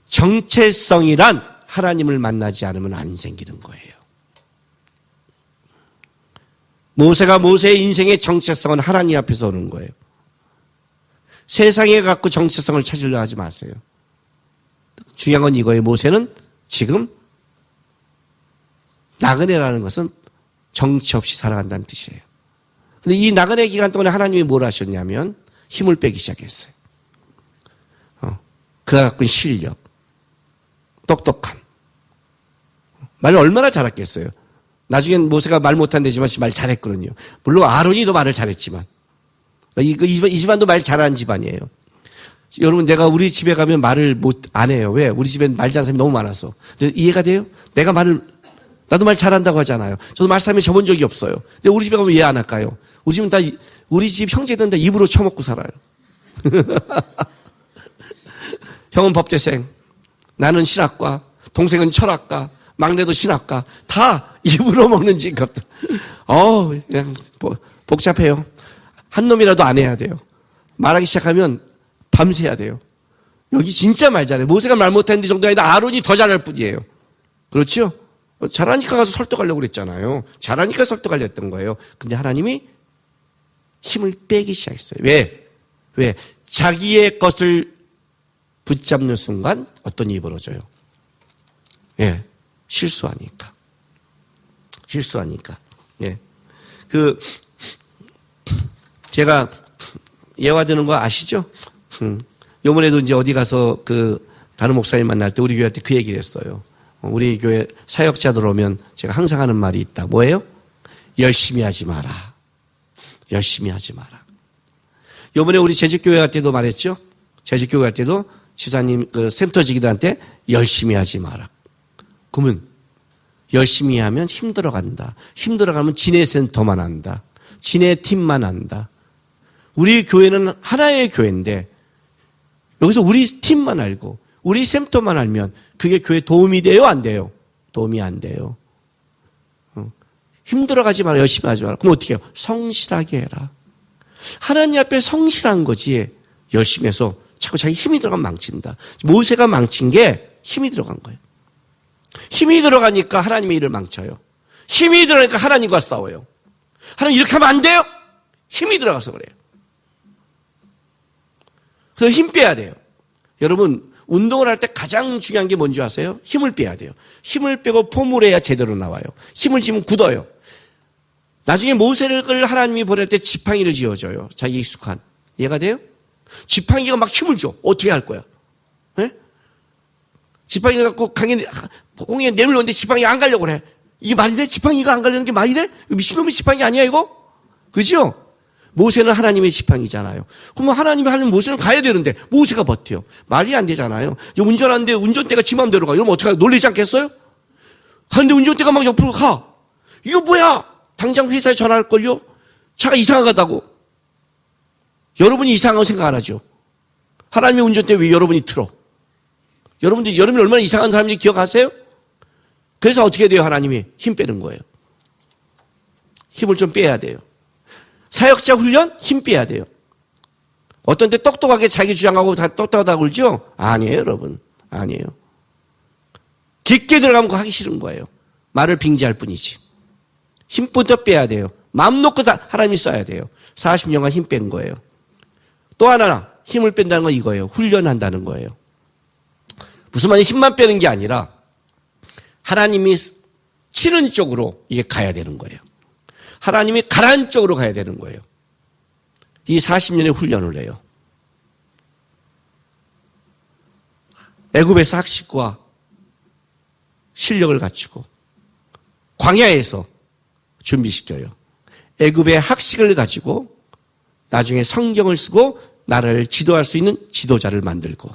정체성이란 하나님을 만나지 않으면 안 생기는 거예요. 모세의 인생의 정체성은 하나님 앞에서 오는 거예요. 세상에 갖고 정체성을 찾으려 하지 마세요. 중요한 건 이거예요. 모세는 지금 나그네라는 것은 정치 없이 살아간다는 뜻이에요. 근데 이 나그네 기간 동안에 하나님이 뭘 하셨냐면 힘을 빼기 시작했어요. 그가 갖고 있는 실력, 똑똑함. 말을 얼마나 잘했겠어요. 나중엔 모세가 말 못한다지만 말 잘했거든요. 물론 아론이 더 말을 잘했지만 이 집안도 말 잘하는 집안이에요. 여러분, 내가 우리 집에 가면 말을 안 해요. 왜? 우리 집엔 말 잘하는 사람이 너무 많아서. 이해가 돼요? 나도 말 잘한다고 하잖아요. 저도 말싸움에 접은 적이 없어요. 근데 우리 집에 가면 왜 안 할까요? 우리 집 형제들은 다 입으로 처먹고 살아요. 형은 법대생, 나는 신학과, 동생은 철학과, 막내도 신학과, 다 입으로 먹는 직업들. 그냥 복잡해요. 한 놈이라도 안 해야 돼요. 말하기 시작하면 밤새야 돼요. 여기 진짜 말 잘해. 모세가 말 못했는데 정도 아니라 아론이 더 잘할 뿐이에요. 그렇죠? 잘하니까 가서 설득하려고 그랬잖아요. 잘하니까 설득하려고 했던 거예요. 근데 하나님이 힘을 빼기 시작했어요. 왜? 자기의 것을 붙잡는 순간 어떤 일이 벌어져요? 실수하니까. 제가 예화드는 거 아시죠? 요번에도 이제 어디 가서 다른 목사님 만날 때 우리 교회한테 그 얘기를 했어요. 우리 교회 사역자들 오면 제가 항상 하는 말이 있다. 뭐예요? 열심히 하지 마라. 열심히 하지 마라. 요번에 우리 재직교회 갈 때도 말했죠? 재직교회 갈 때도 지사님, 센터지기들한테 열심히 하지 마라. 그러면 열심히 하면 힘들어간다. 힘들어가면 지네 센터만 한다. 지네 팀만 한다. 우리 교회는 하나의 교회인데 여기서 우리 팀만 알고 우리 센터만 알면 그게 교회에 도움이 돼요? 안 돼요? 도움이 안 돼요. 힘들어가지 마라. 열심히 하지 마라. 그럼 어떻게 해요? 성실하게 해라. 하나님 앞에 성실한 거지. 열심히 해서 자꾸 자기 힘이 들어가면 망친다. 모세가 망친 게 힘이 들어간 거예요. 힘이 들어가니까 하나님의 일을 망쳐요. 힘이 들어가니까 하나님과 싸워요. 하나님 이렇게 하면 안 돼요? 힘이 들어가서 그래요. 그래서 힘 빼야 돼요. 여러분, 운동을 할 때 가장 중요한 게 뭔지 아세요? 힘을 빼야 돼요. 힘을 빼고 폼을 해야 제대로 나와요. 힘을 지면 굳어요. 나중에 모세를 하나님이 보낼 때 지팡이를 지어줘요. 자기 익숙한. 이해가 돼요? 지팡이가 막 힘을 줘. 어떻게 할 거야? 네? 지팡이를 갖고 홍해에 내밀었는데 지팡이가 안 가려고 그래. 이게 말이 돼? 지팡이가 안 가려는 게 말이 돼? 미친놈의 지팡이 아니야 이거? 그죠? 모세는 하나님의 지팡이잖아요. 그러면 하나님이 하려면 모세는 가야 되는데 모세가 버텨요. 말이 안 되잖아요. 운전하는데 운전대가 지 맘대로 가. 이러면 어떡해? 놀리지 않겠어요? 그런데 운전대가 막 옆으로 가. 이거 뭐야? 당장 회사에 전화할걸요? 차가 이상하다고. 여러분이 이상한 거 생각 안 하죠? 하나님의 운전대 왜 여러분이 틀어? 여러분이 얼마나 이상한 사람인지 기억하세요? 그래서 어떻게 돼요? 하나님이 힘 빼는 거예요. 힘을 좀 빼야 돼요. 사역자 훈련 힘 빼야 돼요. 어떤 때 똑똑하게 자기 주장하고 다 똑똑하다고 그러죠? 아니에요, 여러분. 아니에요. 깊게 들어가면 그거 하기 싫은 거예요. 말을 빙자할 뿐이지. 힘부터 빼야 돼요. 마음 놓고 다 하나님이 써야 돼요. 40년간 힘 뺀 거예요. 또 하나 힘을 뺀다는 건 이거예요. 훈련한다는 거예요. 무슨 말이 힘만 빼는 게 아니라 하나님이 치는 쪽으로 이게 가야 되는 거예요. 하나님이 가라앉는 쪽으로 가야 되는 거예요. 이 40년의 훈련을 해요. 애굽에서 학식과 실력을 갖추고 광야에서 준비시켜요. 애굽의 학식을 가지고 나중에 성경을 쓰고 나라를 지도할 수 있는 지도자를 만들고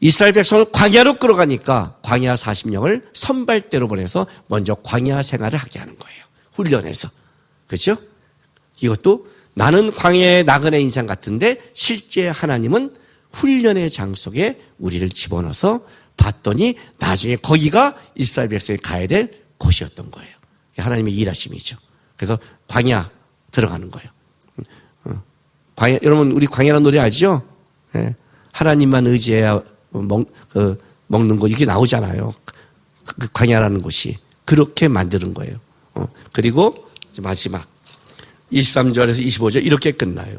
이스라엘 백성을 광야로 끌어가니까 광야 40년을 선발대로 보내서 먼저 광야 생활을 하게 하는 거예요. 훈련해서. 그렇죠? 이것도 나는 광야의 나그네 인생 같은데 실제 하나님은 훈련의 장속에 우리를 집어넣어서 봤더니 나중에 거기가 이스라엘 백성이 가야 될 곳이었던 거예요. 하나님의 일하심이죠. 그래서 광야 들어가는 거예요. 광야, 여러분 우리 광야라는 노래 알죠? 네. 하나님만 의지해야 먹는 거 이게 나오잖아요. 그 광야라는 곳이 그렇게 만드는 거예요. 그리고 마지막 23절에서 25절 이렇게 끝나요.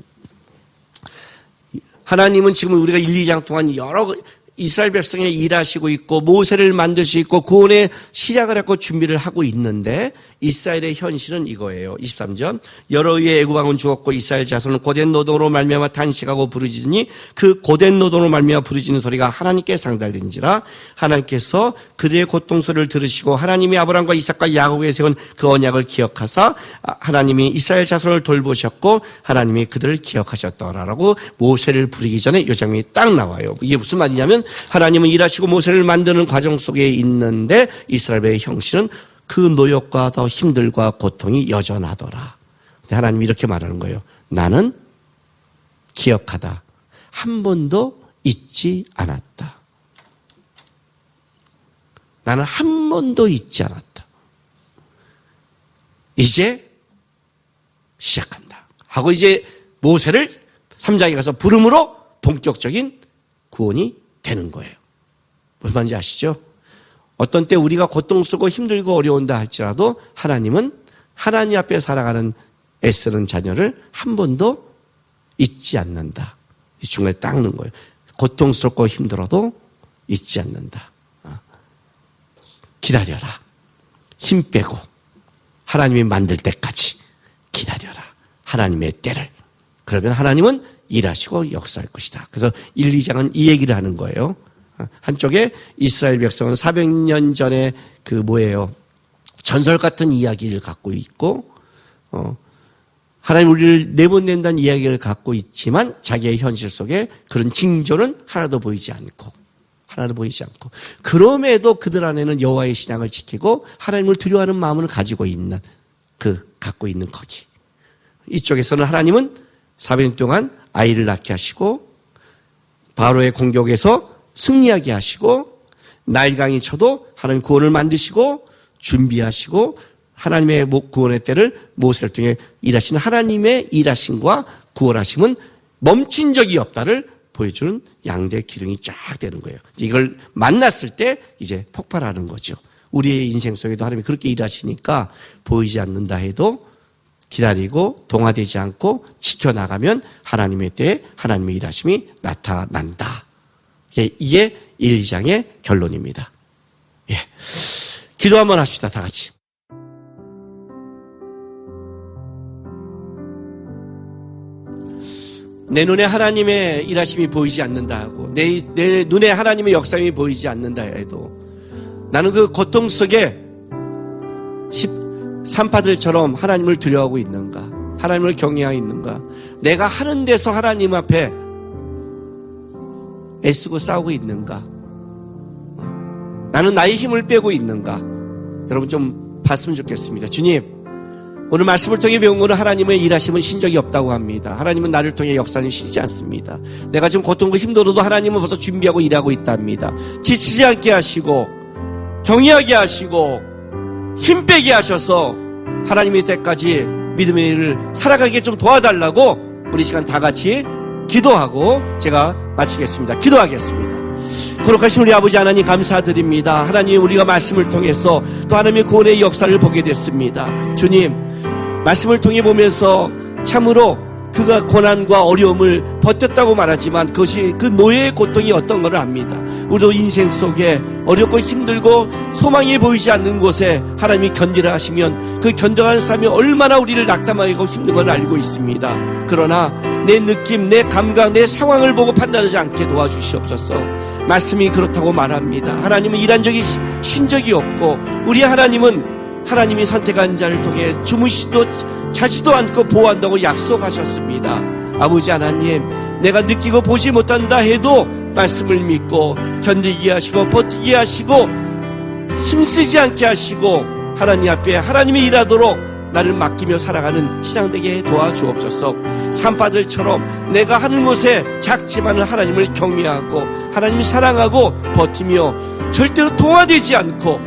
하나님은 지금 우리가 1, 2장 동안 여러 이스라엘 백성에 일하시고 있고 모세를 만드시고 있고 구원의 시작을 하고 준비를 하고 있는데 이스라엘의 현실은 이거예요. 23절 여러 위의 애굽 왕은 죽었고 이스라엘 자손은 고된 노동으로 말미암아 탄식하고 부르짖으니 그 고된 노동으로 말미암아 부르짖는 소리가 하나님께 상달된지라 하나님께서 그들의 고통 소리를 들으시고 하나님이 아브라함과 이삭과 야곱에 세운 그 언약을 기억하사 하나님이 이스라엘 자손을 돌보셨고 하나님이 그들을 기억하셨더라라고 모세를 부르기 전에 이 장면이 딱 나와요. 이게 무슨 말이냐면 하나님은 일하시고 모세를 만드는 과정 속에 있는데 이스라엘의 형신은 그 노역과 더 힘들과 고통이 여전하더라. 하나님이 이렇게 말하는 거예요. 나는 기억하다. 한 번도 잊지 않았다. 나는 한 번도 잊지 않았다. 이제 시작한다. 하고 이제 모세를 3장에 가서 부름으로 본격적인 구원이 되는 거예요. 무슨 말인지 아시죠? 어떤 때 우리가 고통스럽고 힘들고 어려운다 할지라도 하나님은 하나님 앞에 살아가는 애쓰는 자녀를 한 번도 잊지 않는다. 이 중간에 딱 넣는 거예요. 고통스럽고 힘들어도 잊지 않는다. 기다려라. 힘 빼고 하나님이 만들 때까지 기다려라. 하나님의 때를. 그러면 하나님은 일하시고 역사할 것이다. 그래서 1, 2장은 이 얘기를 하는 거예요. 한쪽에 이스라엘 백성은 400년 전에 전설 같은 이야기를 갖고 있고, 하나님 우리를 내보낸다는 이야기를 갖고 있지만 자기의 현실 속에 그런 징조는 하나도 보이지 않고, 그럼에도 그들 안에는 여호와의 신앙을 지키고 하나님을 두려워하는 마음을 가지고 있는 갖고 있는 거기. 이쪽에서는 하나님은 400년 동안 아이를 낳게 하시고 바로의 공격에서 승리하게 하시고 나일강이 쳐도 하나님 구원을 만드시고 준비하시고 하나님의 구원의 때를 모세를 통해 일하시는 하나님의 일하심과 구원하심은 멈춘 적이 없다를 보여주는 양대 기둥이 쫙 되는 거예요. 이걸 만났을 때 이제 폭발하는 거죠. 우리의 인생 속에도 하나님이 그렇게 일하시니까 보이지 않는다 해도 기다리고 동화되지 않고 지켜나가면 하나님의 때에 하나님의 일하심이 나타난다. 이게 1, 2장의 결론입니다. 예. 기도 한번 합시다. 다 같이. 내 눈에 하나님의 일하심이 보이지 않는다 하고 내 눈에 하나님의 역사임이 보이지 않는다 해도 나는 그 고통 속에 산파들처럼 하나님을 두려워하고 있는가? 하나님을 경외하고 있는가? 내가 하는 데서 하나님 앞에 애쓰고 싸우고 있는가? 나는 나의 힘을 빼고 있는가? 여러분 좀 봤으면 좋겠습니다. 주님, 오늘 말씀을 통해 배운 것은 하나님의 일하심은 신 적이 없다고 합니다. 하나님은 나를 통해 역사는 쉬지 않습니다. 내가 지금 고통과 힘들어도 하나님은 벌써 준비하고 일하고 있답니다. 지치지 않게 하시고 경외하게 하시고 힘 빼게 하셔서 하나님의 때까지 믿음의 일을 살아가게 좀 도와달라고 우리 시간 다 같이 기도하고 제가 마치겠습니다. 기도하겠습니다. 거룩하신 우리 아버지 하나님 감사드립니다. 하나님 우리가 말씀을 통해서 또 하나님의 구원의 역사를 보게 됐습니다. 주님 말씀을 통해 보면서 참으로 그가 고난과 어려움을 버텼다고 말하지만 그것이 그 노예의 고통이 어떤 것을 압니다. 우리도 인생 속에 어렵고 힘들고 소망이 보이지 않는 곳에 하나님이 견디라 하시면 그 견뎌가는 삶이 얼마나 우리를 낙담하고 힘든 걸 알고 있습니다. 그러나 내 느낌, 내 감각, 내 상황을 보고 판단하지 않게 도와주시옵소서. 말씀이 그렇다고 말합니다. 하나님은 일한 적이 쉰 적이 없고 우리 하나님은 하나님이 선택한 자를 통해 주무시도 자지도 않고 보호한다고 약속하셨습니다. 아버지 하나님, 내가 느끼고 보지 못한다 해도 말씀을 믿고 견디게 하시고 버티게 하시고 힘쓰지 않게 하시고 하나님 앞에 하나님이 일하도록 나를 맡기며 살아가는 신앙 되게 도와주옵소서. 산파들처럼 내가 하는 곳에 작지만은 하나님을 경외하고 하나님을 사랑하고 버티며 절대로 동화되지 않고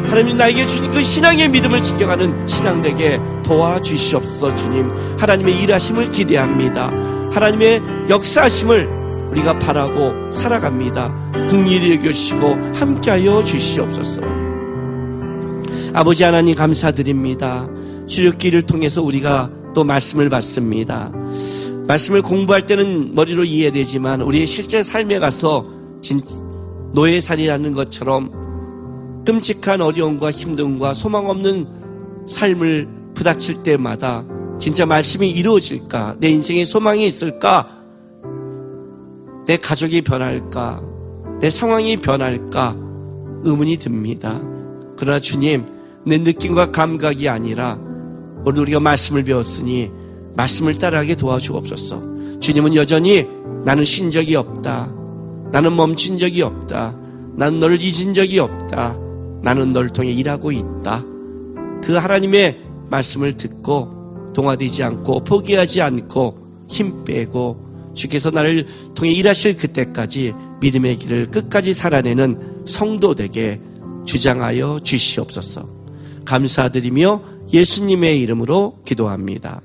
하나님 나에게 주신 그 신앙의 믿음을 지켜가는 신앙 되게 도와주시옵소서. 주님 하나님의 일하심을 기대합니다. 하나님의 역사하심을 우리가 바라고 살아갑니다. 긍휼히 여기시고 함께하여 주시옵소서. 아버지 하나님 감사드립니다. 주일기를 통해서 우리가 또 말씀을 받습니다. 말씀을 공부할 때는 머리로 이해되지만 우리의 실제 삶에 가서 노예살이라는 것처럼 끔찍한 어려움과 힘듦과 소망 없는 삶을 부닥칠 때마다 진짜 말씀이 이루어질까? 내 인생에 소망이 있을까? 내 가족이 변할까? 내 상황이 변할까? 의문이 듭니다. 그러나 주님, 내 느낌과 감각이 아니라 오늘 우리가 말씀을 배웠으니 말씀을 따라하게 도와주옵소서. 주님은 여전히 나는 쉰 적이 없다. 나는 멈춘 적이 없다. 나는 너를 잊은 적이 없다. 나는 너를 통해 일하고 있다. 그 하나님의 말씀을 듣고 동화되지 않고 포기하지 않고 힘 빼고 주께서 나를 통해 일하실 그때까지 믿음의 길을 끝까지 살아내는 성도 되게 주장하여 주시옵소서. 감사드리며 예수님의 이름으로 기도합니다.